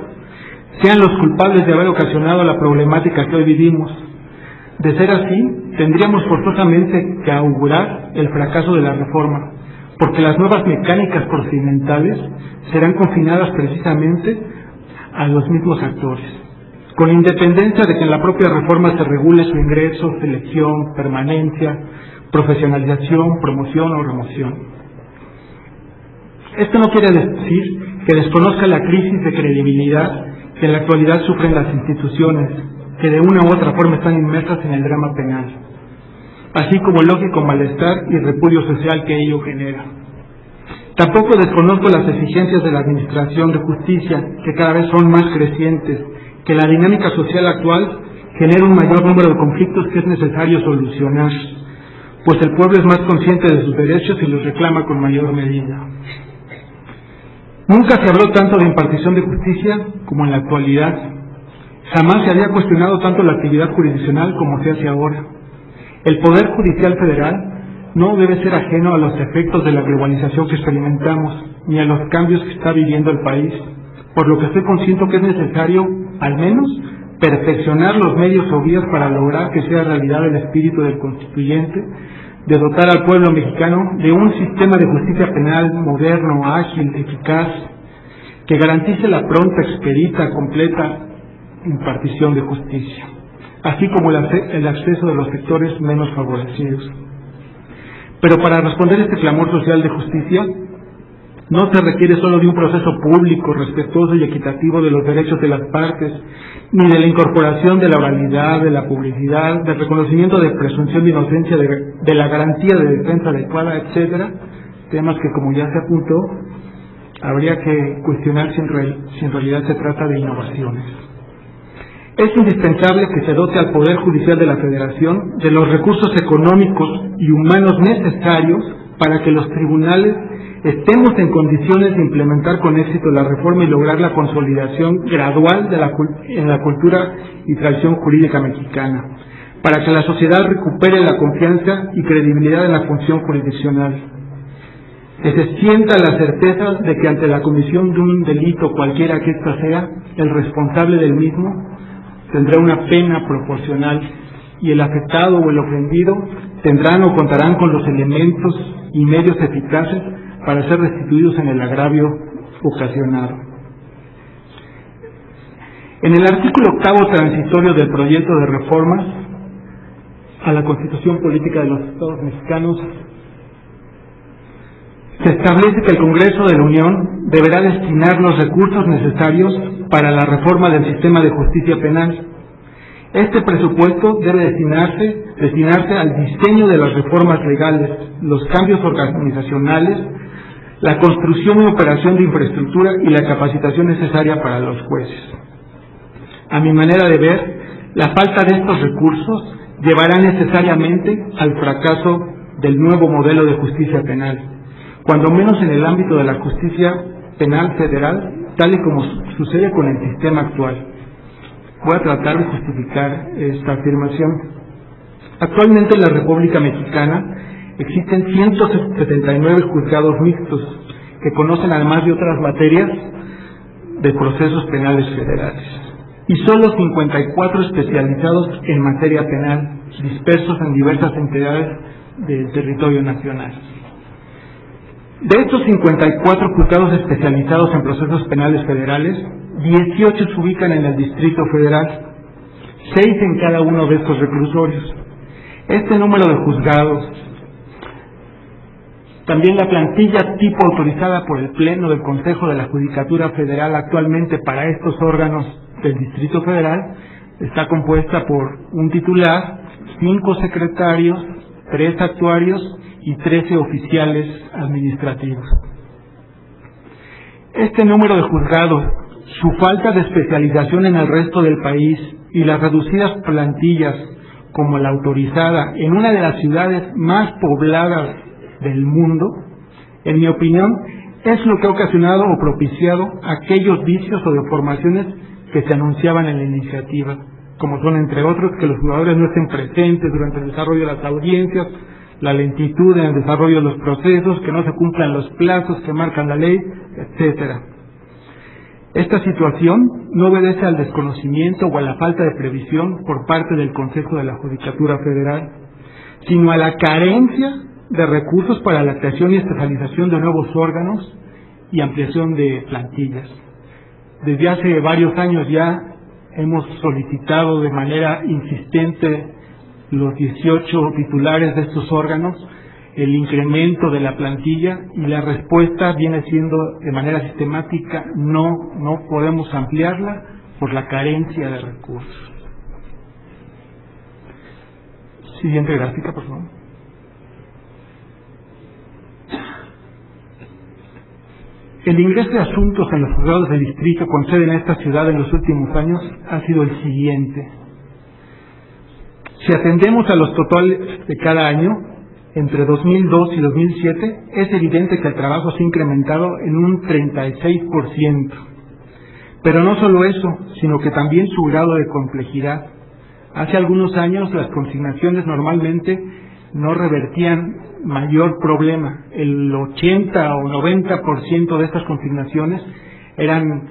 sean los culpables de haber ocasionado la problemática que hoy vivimos, De ser así, tendríamos forzosamente que augurar el fracaso de la reforma, porque las nuevas mecánicas procedimentales serán confinadas precisamente a los mismos actores, con independencia de que en la propia reforma se regule su ingreso, selección, permanencia, profesionalización, promoción o remoción. Esto no quiere decir que desconozca la crisis de credibilidad que en la actualidad sufren las instituciones, que de una u otra forma están inmersas en el drama penal, así como el lógico malestar y repudio social que ello genera. Tampoco desconozco las exigencias de la Administración de Justicia, que cada vez son más crecientes, que la dinámica social actual genera un mayor número de conflictos que es necesario solucionar, pues el pueblo es más consciente de sus derechos y los reclama con mayor medida. Nunca se habló tanto de impartición de justicia como en la actualidad. Jamás se había cuestionado tanto la actividad jurisdiccional como se hace ahora. El Poder Judicial Federal no debe ser ajeno a los efectos de la globalización que experimentamos, ni a los cambios que está viviendo el país, por lo que estoy consciente que es necesario, al menos, perfeccionar los medios o vías para lograr que sea realidad el espíritu del constituyente, de dotar al pueblo mexicano de un sistema de justicia penal moderno, ágil, eficaz, que garantice la pronta, expedita, completa impartición de justicia, así como el acceso de los sectores menos favorecidos. Pero para responder a este clamor social de justicia, no se requiere solo de un proceso público, respetuoso y equitativo de los derechos de las partes, ni de la incorporación de la oralidad, de la publicidad, del reconocimiento de presunción de inocencia, de la garantía de defensa adecuada, etcétera, temas que, como ya se apuntó, habría que cuestionar si en realidad se trata de innovaciones. Es indispensable que se dote al Poder Judicial de la Federación de los recursos económicos y humanos necesarios para que los tribunales estemos en condiciones de implementar con éxito la reforma y lograr la consolidación gradual en la cultura y tradición jurídica mexicana, para que la sociedad recupere la confianza y credibilidad en la función jurisdiccional, que se sienta la certeza de que ante la comisión de un delito, cualquiera que ésta sea, el responsable del mismo tendrá una pena proporcional y el afectado o el ofendido tendrán o contarán con los elementos y medios eficaces para ser restituidos en el agravio ocasionado. En el artículo 8º transitorio del proyecto de reformas a la Constitución Política de los Estados Mexicanos se establece que el Congreso de la Unión deberá destinar los recursos necesarios para la reforma del sistema de justicia penal. Este presupuesto debe destinarse al diseño de las reformas legales, los cambios organizacionales, la construcción y operación de infraestructura y la capacitación necesaria para los jueces. A mi manera de ver, la falta de estos recursos llevará necesariamente al fracaso del nuevo modelo de justicia penal, cuando menos en el ámbito de la justicia penal federal, tal y como sucede con el sistema actual. Voy a tratar de justificar esta afirmación. Actualmente en la República Mexicana existen 179 juzgados mixtos que conocen, además de otras materias, de procesos penales federales, y solo 54 especializados en materia penal, dispersos en diversas entidades del territorio nacional. De estos 54 juzgados especializados en procesos penales federales, 18 se ubican en el Distrito Federal, 6 en cada uno de estos reclusorios. Este número de juzgados, también la plantilla tipo autorizada por el Pleno del Consejo de la Judicatura Federal actualmente para estos órganos del Distrito Federal, está compuesta por un titular, 5 secretarios, 3 actuarios y 13 oficiales administrativos. Este número de juzgados, su falta de especialización en el resto del país y las reducidas plantillas como la autorizada en una de las ciudades más pobladas del mundo, en mi opinión, es lo que ha ocasionado o propiciado aquellos vicios o deformaciones que se anunciaban en la iniciativa, como son, entre otros, que los juzgadores no estén presentes durante el desarrollo de las audiencias, la lentitud en el desarrollo de los procesos, que no se cumplan los plazos que marcan la ley, etcétera. Esta situación no obedece al desconocimiento o a la falta de previsión por parte del Consejo de la Judicatura Federal, sino a la carencia de recursos para la creación y especialización de nuevos órganos y ampliación de plantillas. Desde hace varios años ya hemos solicitado de manera insistente los 18 titulares de estos órganos, el incremento de la plantilla, y la respuesta viene siendo de manera sistemática: no podemos ampliarla por la carencia de recursos. Siguiente gráfica, por favor. El ingreso de asuntos en los juzgados de distrito con sede en esta ciudad en los últimos años ha sido el siguiente. Si atendemos a los totales de cada año, entre 2002 y 2007, es evidente que el trabajo se ha incrementado en un 36%. Pero no solo eso, sino que también su grado de complejidad. Hace algunos años las consignaciones normalmente no revertían mayor problema. El 80 o 90% de estas consignaciones eran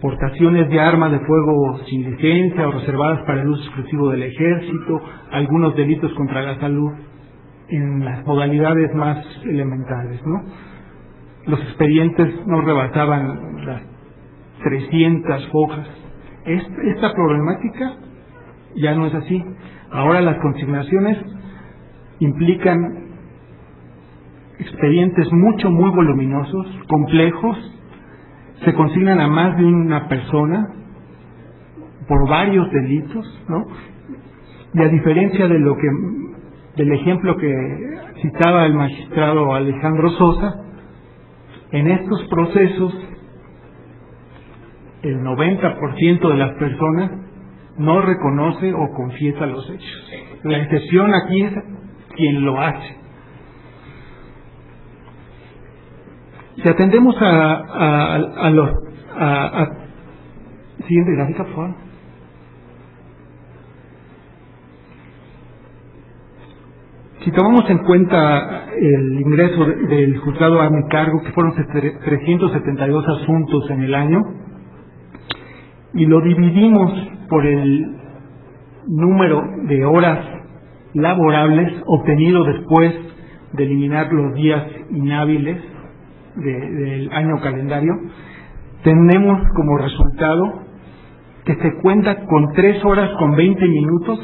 portaciones de armas de fuego sin licencia o reservadas para el uso exclusivo del ejército, algunos delitos contra la salud en las modalidades más elementales, ¿no? Los expedientes no rebasaban las 300 hojas. Esta problemática ya no es así. Ahora las consignaciones implican expedientes muy voluminosos, complejos, se consignan a más de una persona por varios delitos, ¿no? Y a diferencia de del ejemplo que citaba el magistrado Alejandro Sosa, en estos procesos el 90% de las personas no reconoce o confiesa los hechos. La excepción aquí es quien lo hace. Si atendemos siguiente gráfica, por favor. Si tomamos en cuenta el ingreso del juzgado a mi cargo, que fueron 372 asuntos en el año, y lo dividimos por el número de horas laborables obtenido después de eliminar los días inhábiles del año calendario, tenemos como resultado que se cuenta con 3 horas con 20 minutos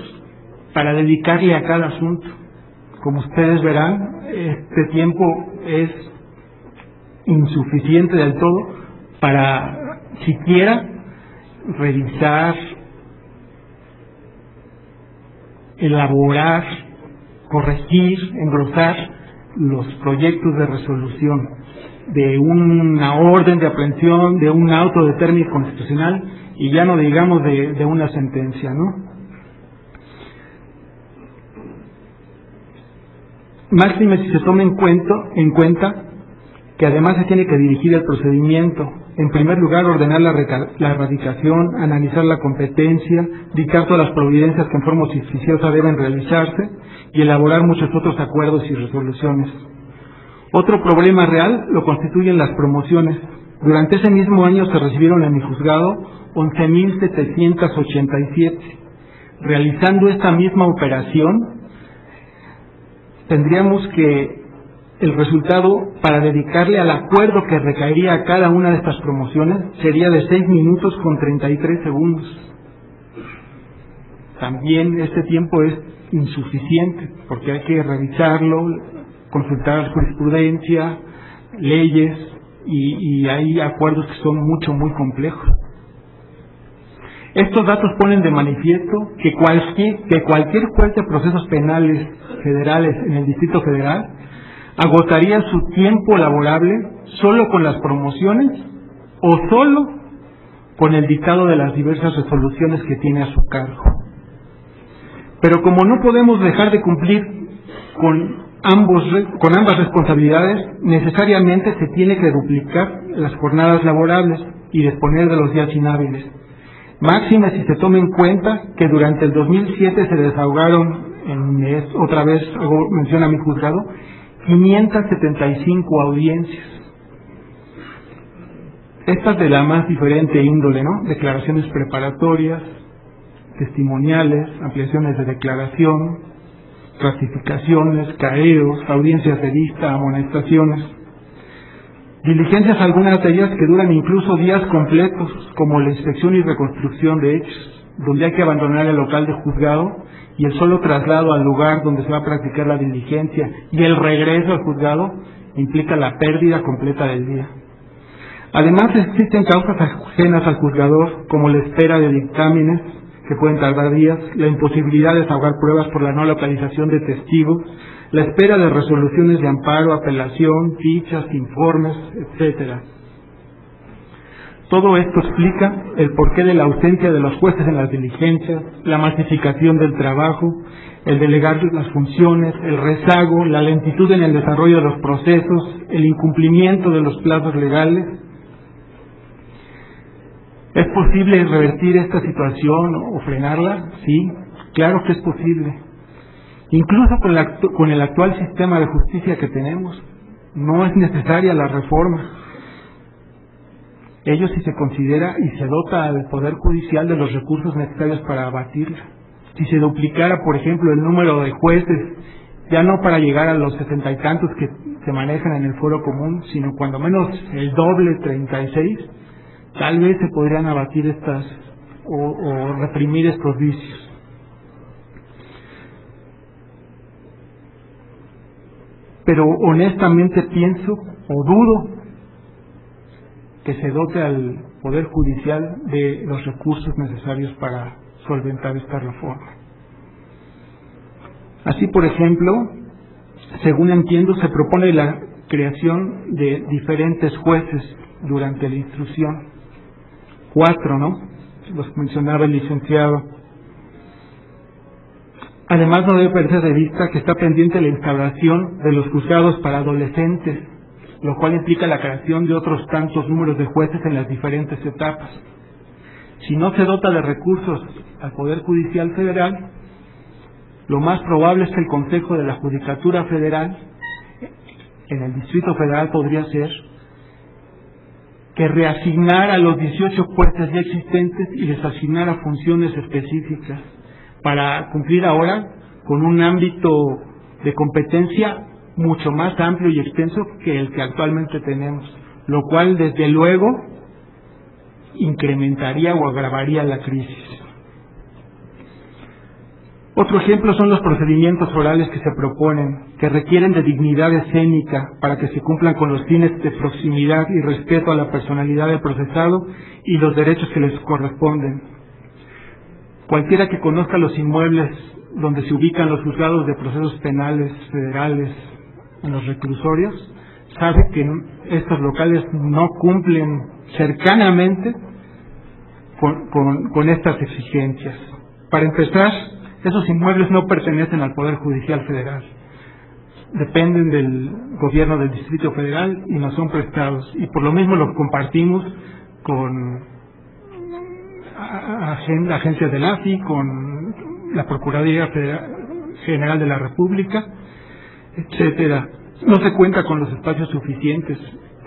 para dedicarle a cada asunto. Como ustedes verán, este tiempo es insuficiente del todo para siquiera revisar, elaborar, corregir, engrosar los proyectos de resolución de una orden de aprehensión, de un auto de término constitucional, y ya no digamos de una sentencia, ¿no? Máxime si se toma en cuenta que además se tiene que dirigir el procedimiento. En primer lugar, ordenar la erradicación, analizar la competencia, dictar todas las providencias que en forma oficiosa deben realizarse y elaborar muchos otros acuerdos y resoluciones. Otro problema real lo constituyen las promociones. Durante ese mismo año se recibieron en mi juzgado 11.787. Realizando esta misma operación, tendríamos que el resultado para dedicarle al acuerdo que recaería a cada una de estas promociones sería de 6 minutos con 33 segundos. También este tiempo es insuficiente porque hay que revisarlo, consultar jurisprudencia, leyes, y hay acuerdos que son muy complejos. Estos datos ponen de manifiesto que cualquier juez de procesos penales federales en el Distrito Federal agotaría su tiempo laborable solo con las promociones o solo con el dictado de las diversas resoluciones que tiene a su cargo. Pero como no podemos dejar de cumplir con ambas responsabilidades, necesariamente se tiene que duplicar las jornadas laborables y disponer de los días inhábiles. Máxime si se toma en cuenta que durante el 2007 se desahogaron, otra vez hago mención a mi juzgado, 575 audiencias. Estas de la más diferente índole, ¿no? Declaraciones preparatorias, testimoniales, ampliaciones de declaración, ratificaciones, careos, audiencias de vista, amonestaciones. Diligencias, algunas de ellas que duran incluso días completos, como la inspección y reconstrucción de hechos, donde hay que abandonar el local de juzgado y el solo traslado al lugar donde se va a practicar la diligencia y el regreso al juzgado implica la pérdida completa del día. Además, existen causas ajenas al juzgador, como la espera de dictámenes, que pueden tardar días, la imposibilidad de desahogar pruebas por la no localización de testigos, la espera de resoluciones de amparo, apelación, fichas, informes, etcétera. Todo esto explica el porqué de la ausencia de los jueces en las diligencias, la masificación del trabajo, el delegar las funciones, el rezago, la lentitud en el desarrollo de los procesos, el incumplimiento de los plazos legales. ¿Es posible revertir esta situación o frenarla? Sí, claro que es posible. Incluso con el actual sistema de justicia que tenemos, no es necesaria la reforma. Ello si se considera y se dota al Poder Judicial de los recursos necesarios para abatirla. Si se duplicara, por ejemplo, el número de jueces, ya no para llegar a los 60 y tantos que se manejan en el fuero común, sino cuando menos el doble, 36, tal vez se podrían abatir o reprimir estos vicios. Pero honestamente pienso o dudo que se dote al Poder Judicial de los recursos necesarios para solventar esta reforma. Así, por ejemplo, según entiendo, se propone la creación de diferentes jueces durante la instrucción. 4, ¿no? Los mencionaba el licenciado. Además, no debe perderse de vista que está pendiente la instauración de los juzgados para adolescentes, lo cual implica la creación de otros tantos números de jueces en las diferentes etapas. Si no se dota de recursos al Poder Judicial Federal, lo más probable es que el Consejo de la Judicatura Federal, en el Distrito Federal, podría ser que reasignara a los 18 jueces ya existentes y les asignara funciones específicas para cumplir ahora con un ámbito de competencia mucho más amplio y extenso que el que actualmente tenemos, lo cual desde luego incrementaría o agravaría la crisis. Otro ejemplo son los procedimientos orales que se proponen, que requieren de dignidad escénica para que se cumplan con los fines de proximidad y respeto a la personalidad del procesado y los derechos que les corresponden. Cualquiera que conozca los inmuebles donde se ubican los juzgados de procesos penales federales en los reclusorios, sabe que estos locales no cumplen cercanamente con estas exigencias. Para empezar, esos inmuebles no pertenecen al Poder Judicial Federal. Dependen del gobierno del Distrito Federal y nos son prestados. Y por lo mismo los compartimos con agencias del AFI, con la Procuraduría General de la República, etcétera. No se cuenta con los espacios suficientes.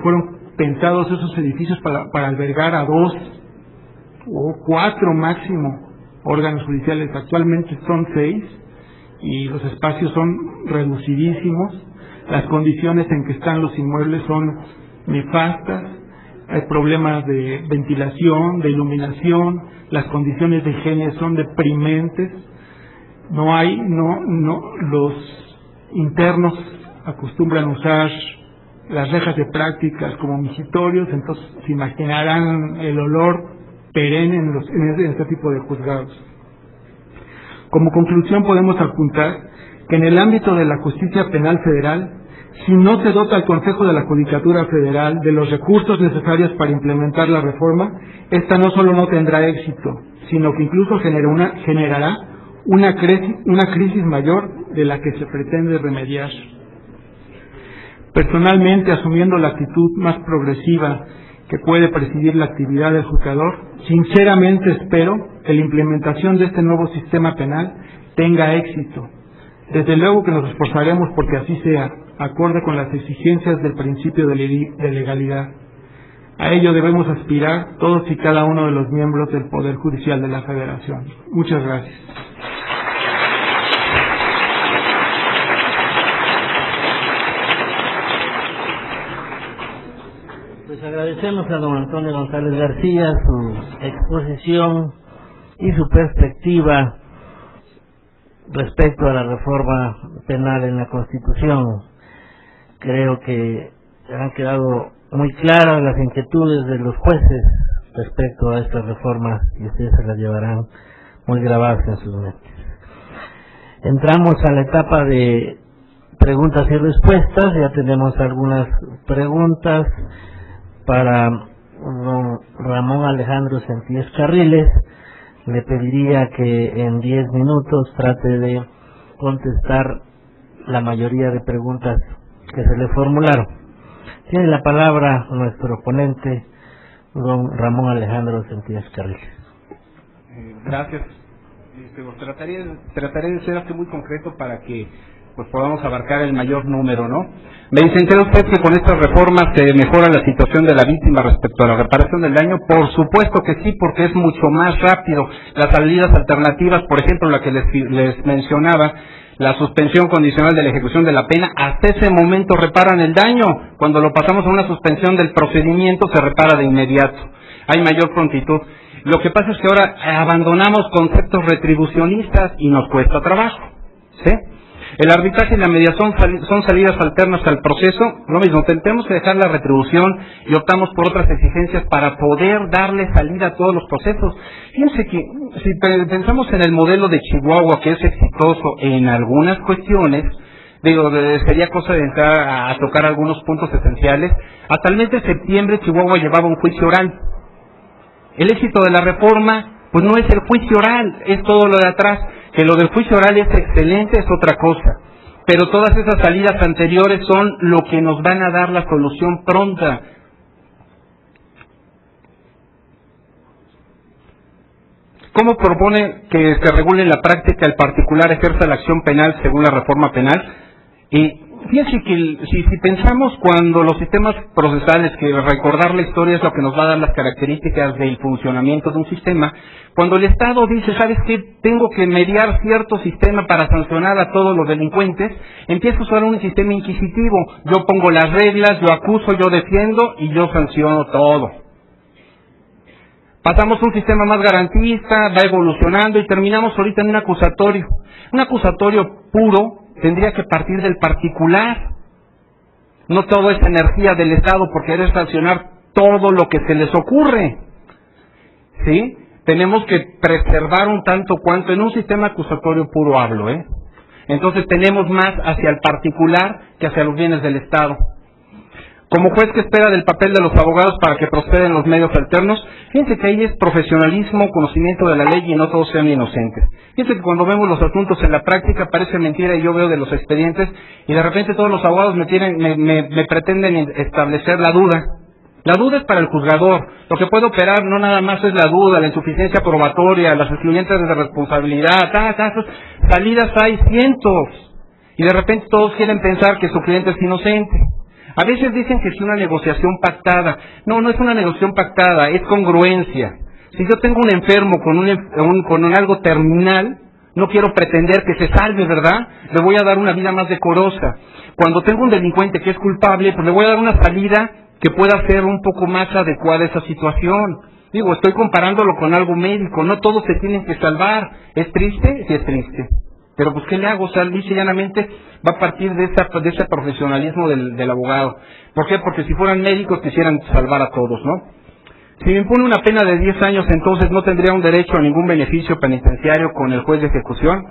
Fueron pensados esos edificios para albergar a 2 o 4 máximo órganos judiciales. Actualmente son 6 y los espacios son reducidísimos. Las condiciones en que están los inmuebles son nefastas. Hay problemas de ventilación, de iluminación. Las condiciones de higiene son deprimentes. Los internos acostumbran usar las rejas de prácticas como migitorios, entonces se imaginarán el olor perenne en este tipo de juzgados. Como conclusión podemos apuntar que en el ámbito de la justicia penal federal, si no se dota al Consejo de la Judicatura Federal de los recursos necesarios para implementar la reforma, esta no solo no tendrá éxito, sino que incluso generará una crisis mayor de la que se pretende remediar. Personalmente, asumiendo la actitud más progresiva que puede presidir la actividad del juzgador, sinceramente espero que la implementación de este nuevo sistema penal tenga éxito. Desde luego que nos esforzaremos porque así sea, acorde con las exigencias del principio de legalidad. A ello debemos aspirar todos y cada uno de los miembros del Poder Judicial de la Federación. Muchas gracias. Pues agradecemos a don Antonio González García su exposición y su perspectiva respecto a la reforma penal en la Constitución. Creo que han quedado muy claras las inquietudes de los jueces respecto a estas reformas y ustedes se las llevarán muy grabadas en sus mentes. Entramos a la etapa de preguntas y respuestas. Ya tenemos algunas preguntas para don Ramón Alejandro Sentíes Carriles. Le pediría que en 10 minutos trate de contestar la mayoría de preguntas que se le formularon. Tiene la palabra nuestro ponente, don Ramón Alejandro Sentíes Carriles. Gracias. Trataré de ser aquí muy concreto para que pues podamos abarcar el mayor número, ¿no? Me dicen, ¿cree usted que con estas reformas se mejora la situación de la víctima respecto a la reparación del daño? Por supuesto que sí, porque es mucho más rápido. Las salidas alternativas, por ejemplo, la que les mencionaba, la suspensión condicional de la ejecución de la pena, hasta ese momento reparan el daño. Cuando lo pasamos a una suspensión del procedimiento, se repara de inmediato. Hay mayor prontitud. Lo que pasa es que ahora abandonamos conceptos retribucionistas y nos cuesta trabajo, ¿sí? El arbitraje y la mediación son salidas alternas al proceso. Lo mismo, tenemos que dejar la retribución y optamos por otras exigencias para poder darle salida a todos los procesos. Fíjense que si pensamos en el modelo de Chihuahua, que es exitoso en algunas cuestiones, sería cosa de entrar a tocar algunos puntos esenciales. Hasta el mes de septiembre Chihuahua llevaba un juicio oral. El éxito de la reforma, pues no es el juicio oral, es todo lo de atrás. Que lo del juicio oral es excelente es otra cosa, pero todas esas salidas anteriores son lo que nos van a dar la solución pronta. ¿Cómo propone que se regule en la práctica el particular ejerza la acción penal según la reforma penal? Y fíjense que si pensamos cuando los sistemas procesales, que recordar la historia es lo que nos va a dar las características del funcionamiento de un sistema, cuando el Estado dice, ¿sabes qué? Tengo que mediar cierto sistema para sancionar a todos los delincuentes, empieza a usar un sistema inquisitivo. Yo pongo las reglas, yo acuso, yo defiendo y yo sanciono todo. Pasamos a un sistema más garantista, va evolucionando y terminamos ahorita en un acusatorio. Un acusatorio puro tendría que partir del particular. No todo es energía del Estado por querer sancionar todo lo que se les ocurre. ¿Sí? Tenemos que preservar un tanto cuanto, en un sistema acusatorio puro hablo, Entonces tenemos más hacia el particular que hacia los bienes del Estado. Como juez, que espera del papel de los abogados para que prosperen los medios alternos? Fíjense que ahí es profesionalismo, conocimiento de la ley y no todos sean inocentes. Fíjense que cuando vemos los asuntos en la práctica parece mentira y yo veo de los expedientes y de repente todos los abogados me pretenden establecer la duda. La duda es para el juzgador. Lo que puede operar no nada más es la duda, la insuficiencia probatoria, las excluyentes de responsabilidad, salidas hay cientos. Y de repente todos quieren pensar que su cliente es inocente. A veces dicen que es una negociación pactada. No, no es una negociación pactada, es congruencia. Si yo tengo un enfermo con algo terminal, no quiero pretender que se salve, ¿verdad? Le voy a dar una vida más decorosa. Cuando tengo un delincuente que es culpable, pues le voy a dar una salida que pueda ser un poco más adecuada a esa situación. Digo, estoy comparándolo con algo médico, no todos se tienen que salvar. ¿Es triste? Sí es triste. Pero pues, ¿qué le hago? O sea, lisa y llanamente va a partir de ese profesionalismo del abogado. ¿Por qué? Porque si fueran médicos quisieran salvar a todos, ¿no? Si me impone una pena de 10 años, entonces no tendría un derecho a ningún beneficio penitenciario con el juez de ejecución.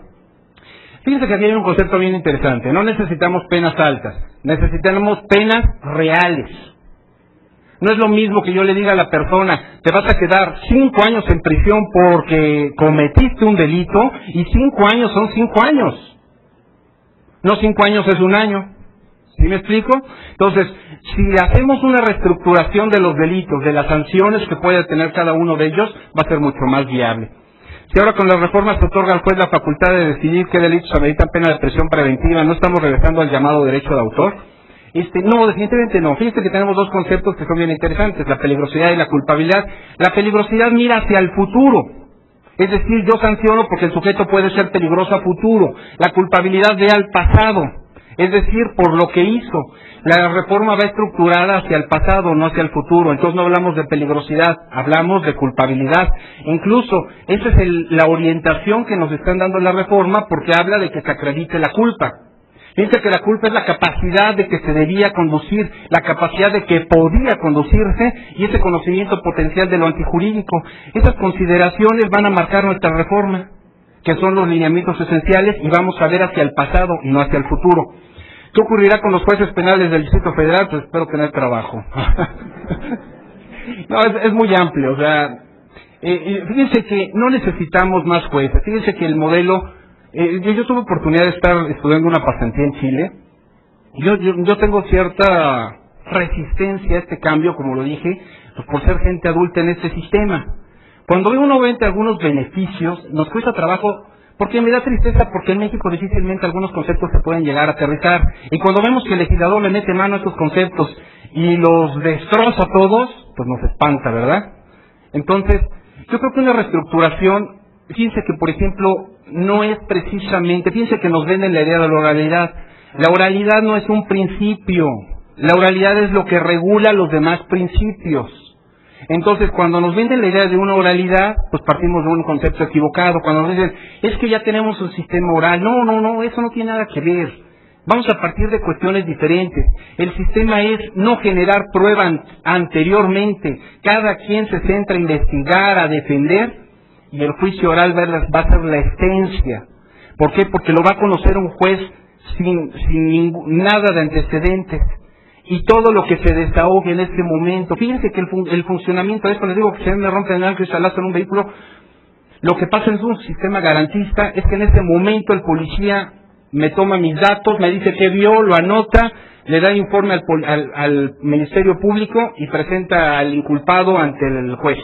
Fíjense que aquí hay un concepto bien interesante. No necesitamos penas altas, necesitamos penas reales. No es lo mismo que yo le diga a la persona, te vas a quedar 5 años en prisión porque cometiste un delito, y 5 años son 5 años. No 5 años es 1 año. ¿Sí me explico? Entonces, si hacemos una reestructuración de los delitos, de las sanciones que puede tener cada uno de ellos, va a ser mucho más viable. Si ahora con las reformas se otorga al juez la facultad de decidir qué delitos ameritan pena de prisión preventiva, ¿no estamos regresando al llamado derecho de autor? No, definitivamente no. Fíjense que tenemos dos conceptos que son bien interesantes, la peligrosidad y la culpabilidad. La peligrosidad mira hacia el futuro. Es decir, yo sanciono porque el sujeto puede ser peligroso a futuro. La culpabilidad ve al pasado, es decir, por lo que hizo. La reforma va estructurada hacia el pasado, no hacia el futuro. Entonces no hablamos de peligrosidad, hablamos de culpabilidad. Incluso esa es la orientación que nos están dando en la reforma, porque habla de que se acredite la culpa. Fíjense que la culpa es la capacidad de que se debía conducir, la capacidad de que podía conducirse y ese conocimiento potencial de lo antijurídico. Esas consideraciones van a marcar nuestra reforma, que son los lineamientos esenciales, y vamos a ver hacia el pasado y no hacia el futuro. ¿Qué ocurrirá con los jueces penales del Distrito Federal? Pues espero tener trabajo. No, es muy amplio. O sea, fíjense que no necesitamos más jueces. Fíjense que el modelo... yo tuve oportunidad de estar estudiando una pasantía en Chile. Yo tengo cierta resistencia a este cambio, como lo dije, pues por ser gente adulta en este sistema. Cuando uno ve algunos beneficios, nos cuesta trabajo, porque me da tristeza, porque en México difícilmente algunos conceptos se pueden llegar a aterrizar. Y cuando vemos que el legislador le mete mano a estos conceptos y los destroza a todos, pues nos espanta, ¿verdad? Entonces, yo creo que una reestructuración, fíjense que, por ejemplo, no es precisamente, fíjense que nos venden la idea de la oralidad. La oralidad no es un principio, la oralidad es lo que regula los demás principios. Entonces, cuando nos venden la idea de una oralidad, pues partimos de un concepto equivocado. Cuando nos dicen, es que ya tenemos un sistema oral, no, eso no tiene nada que ver. Vamos a partir de cuestiones diferentes. El sistema es no generar prueba anteriormente. Cada quien se centra a investigar, a defender, y el juicio oral va a ser la esencia. ¿Por qué? Porque lo va a conocer un juez sin nada de antecedentes. Y todo lo que se desahogue en este momento. Fíjense que el funcionamiento de esto, les digo que si me rompen el cristalazo en un vehículo, lo que pasa en un sistema garantista es que en este momento el policía me toma mis datos, me dice qué vio, lo anota, le da informe al Ministerio Público y presenta al inculpado ante el juez.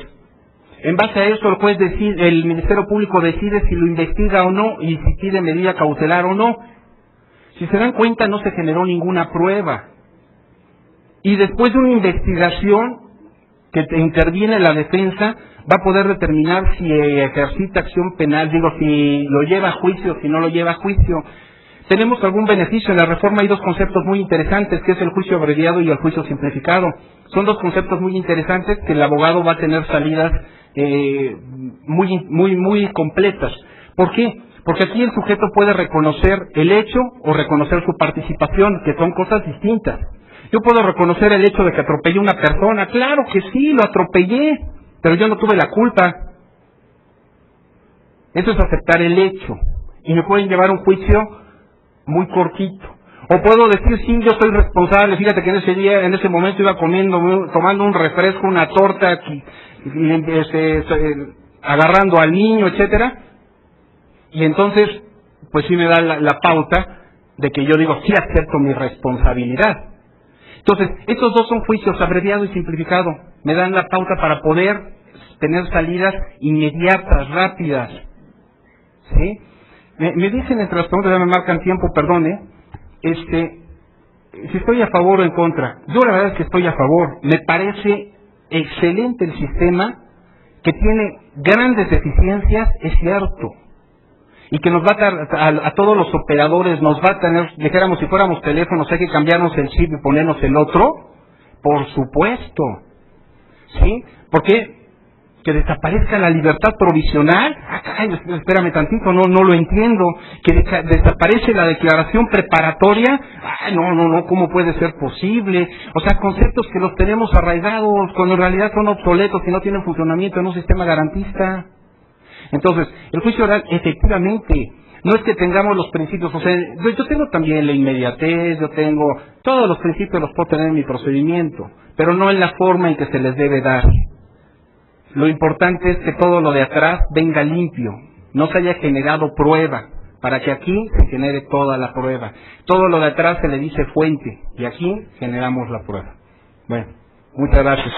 En base a eso el Ministerio Público decide si lo investiga o no y si pide medida cautelar o no. Si se dan cuenta, no se generó ninguna prueba. Y después de una investigación que interviene la defensa, va a poder determinar si ejercita acción penal, si lo lleva a juicio, si no lo lleva a juicio. Tenemos algún beneficio. En la reforma hay dos conceptos muy interesantes, que es el juicio abreviado y el juicio simplificado. Son dos conceptos muy interesantes que el abogado va a tener salidas muy completas. ¿Por qué? Porque aquí el sujeto puede reconocer el hecho o reconocer su participación, que son cosas distintas. Yo puedo reconocer el hecho de que atropellé a una persona. Claro que sí, lo atropellé, pero yo no tuve la culpa. Eso es aceptar el hecho. Y me pueden llevar a un juicio muy cortito. O puedo decir, sí, yo soy responsable. Fíjate que en ese momento iba tomando un refresco, una torta, agarrando al niño, etcétera. Y entonces, pues sí me da la pauta de que yo digo, sí acepto mi responsabilidad. Entonces, estos dos son juicios, abreviado y simplificado. Me dan la pauta para poder tener salidas inmediatas, rápidas. ¿Sí? Me dicen entre las preguntas, ya me marcan tiempo, perdone, si estoy a favor o en contra. Yo la verdad es que estoy a favor. Me parece excelente el sistema, que tiene grandes deficiencias, es cierto. Y que nos va a todos los operadores, nos va a tener, dijéramos, si fuéramos teléfonos, hay que cambiarnos el chip y ponernos el otro. Por supuesto. ¿Sí? ¿Por qué? Que desaparezca la libertad provisional. Ay, espérame tantito, no lo entiendo. Que desaparece la declaración preparatoria. Ay, no, ¿cómo puede ser posible? O sea, conceptos que los tenemos arraigados, cuando en realidad son obsoletos y no tienen funcionamiento en un sistema garantista. Entonces, el juicio oral, efectivamente, no es que tengamos los principios, o sea, yo tengo también la inmediatez, yo tengo todos los principios, los puedo tener en mi procedimiento, pero no en la forma en que se les debe dar. Lo importante es que todo lo de atrás venga limpio, no se haya generado prueba, para que aquí se genere toda la prueba. Todo lo de atrás se le dice fuente, y aquí generamos la prueba. Bueno, muchas gracias.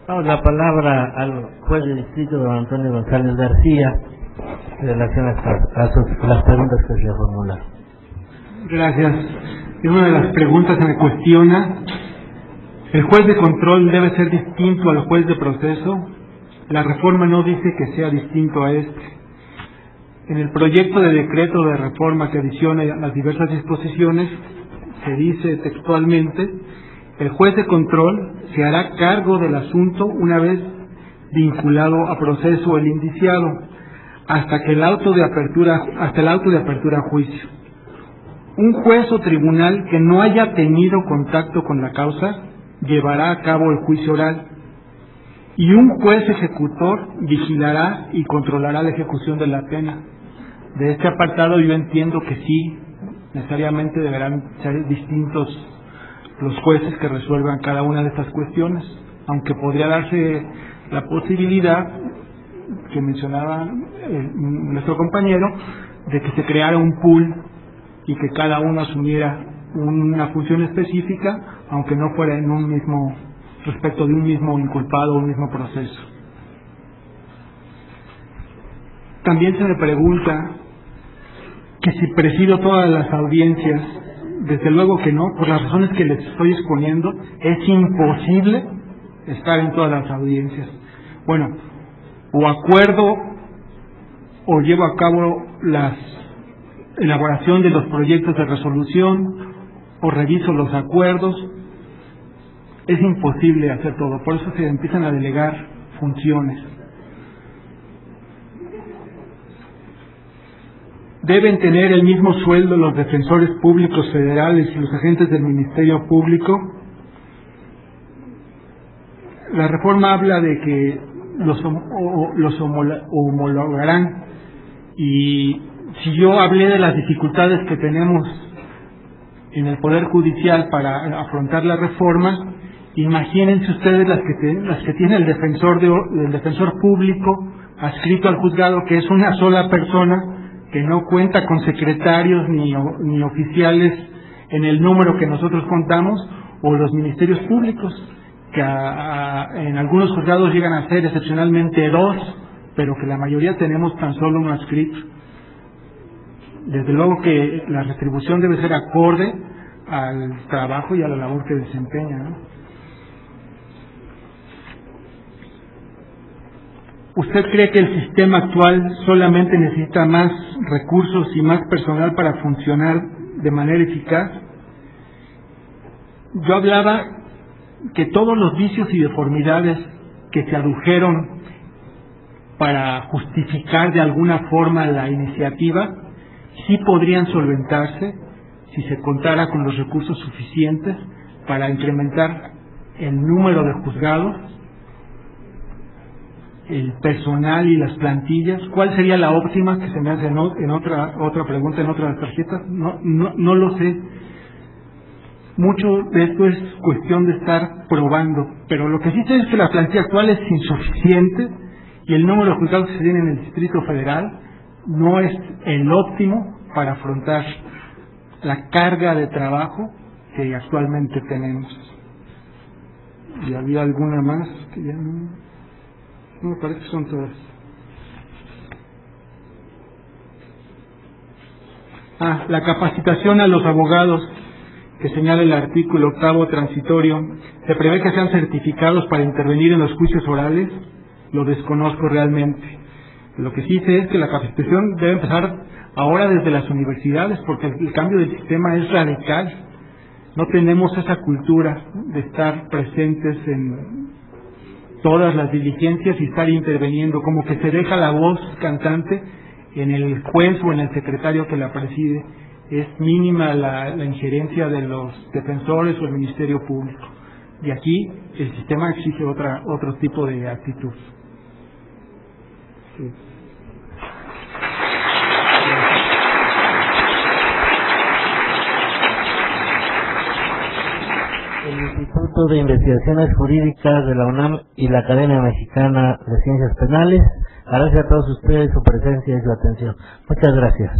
Damos la palabra al juez de distrito, don Antonio González García, en relación a las preguntas que se le formularon. Gracias. En una de las preguntas se me cuestiona, ¿el juez de control debe ser distinto al juez de proceso? La reforma no dice que sea distinto a este. En el proyecto de decreto de reforma que adiciona las diversas disposiciones, se dice textualmente, el juez de control se hará cargo del asunto una vez vinculado a proceso el indiciado, hasta el auto de apertura a juicio. Un juez o tribunal que no haya tenido contacto con la causa llevará a cabo el juicio oral, y un juez ejecutor vigilará y controlará la ejecución de la pena. De este apartado yo entiendo que sí, necesariamente deberán ser distintos los jueces que resuelvan cada una de estas cuestiones, aunque podría darse la posibilidad que mencionaba nuestro compañero de que se creara un pool y que cada uno asumiera una función específica, aunque no fuera en un mismo, respecto de un mismo inculpado o un mismo proceso. También se me pregunta que si presido todas las audiencias. Desde luego que no, por las razones que les estoy exponiendo, es imposible estar en todas las audiencias. Bueno, o acuerdo o llevo a cabo la elaboración de los proyectos de resolución, o reviso los acuerdos. Es imposible hacer todo, por eso se empiezan a delegar funciones. Deben tener el mismo sueldo los defensores públicos federales y los agentes del Ministerio Público. La reforma habla de que los homologarán, y si yo hablé de las dificultades que tenemos en el Poder Judicial para afrontar la reforma, imagínense ustedes las que tiene el defensor público adscrito al juzgado, que es una sola persona, que no cuenta con secretarios ni oficiales en el número que nosotros contamos, o los ministerios públicos, que en algunos juzgados llegan a ser excepcionalmente 2, pero que la mayoría tenemos tan solo uno adscrito. Desde luego que la retribución debe ser acorde al trabajo y a la labor que desempeña, ¿no? ¿Usted cree que el sistema actual solamente necesita más recursos y más personal para funcionar de manera eficaz? Yo hablaba que todos los vicios y deformidades que se adujeron para justificar de alguna forma la iniciativa sí podrían solventarse si se contara con los recursos suficientes para incrementar el número de juzgados, el personal y las plantillas. ¿Cuál sería la óptima? Que se me hace en otra pregunta, en otras tarjetas. No lo sé. Mucho de esto es cuestión de estar probando, pero lo que sí sé es que la plantilla actual es insuficiente y el número de juzgados que se tiene en el Distrito Federal no es el óptimo para afrontar la carga de trabajo que actualmente tenemos. Y había alguna más que ya no me parece que son todas. La capacitación a los abogados que señala el artículo 8º transitorio. Se prevé que sean certificados para intervenir en los juicios orales. Lo desconozco realmente. Lo que sí sé es que la capacitación debe empezar ahora desde las universidades, porque el cambio del sistema es radical. No tenemos esa cultura de estar presentes en todas las diligencias y estar interviniendo, como que se deja la voz cantante en el juez o en el secretario que la preside. Es mínima la injerencia de los defensores o el Ministerio Público. Y aquí el sistema exige otro tipo de actitud. Sí. El Instituto de Investigaciones Jurídicas de la UNAM y la Academia Mexicana de Ciencias Penales agradece a todos ustedes su presencia y su atención. Muchas gracias.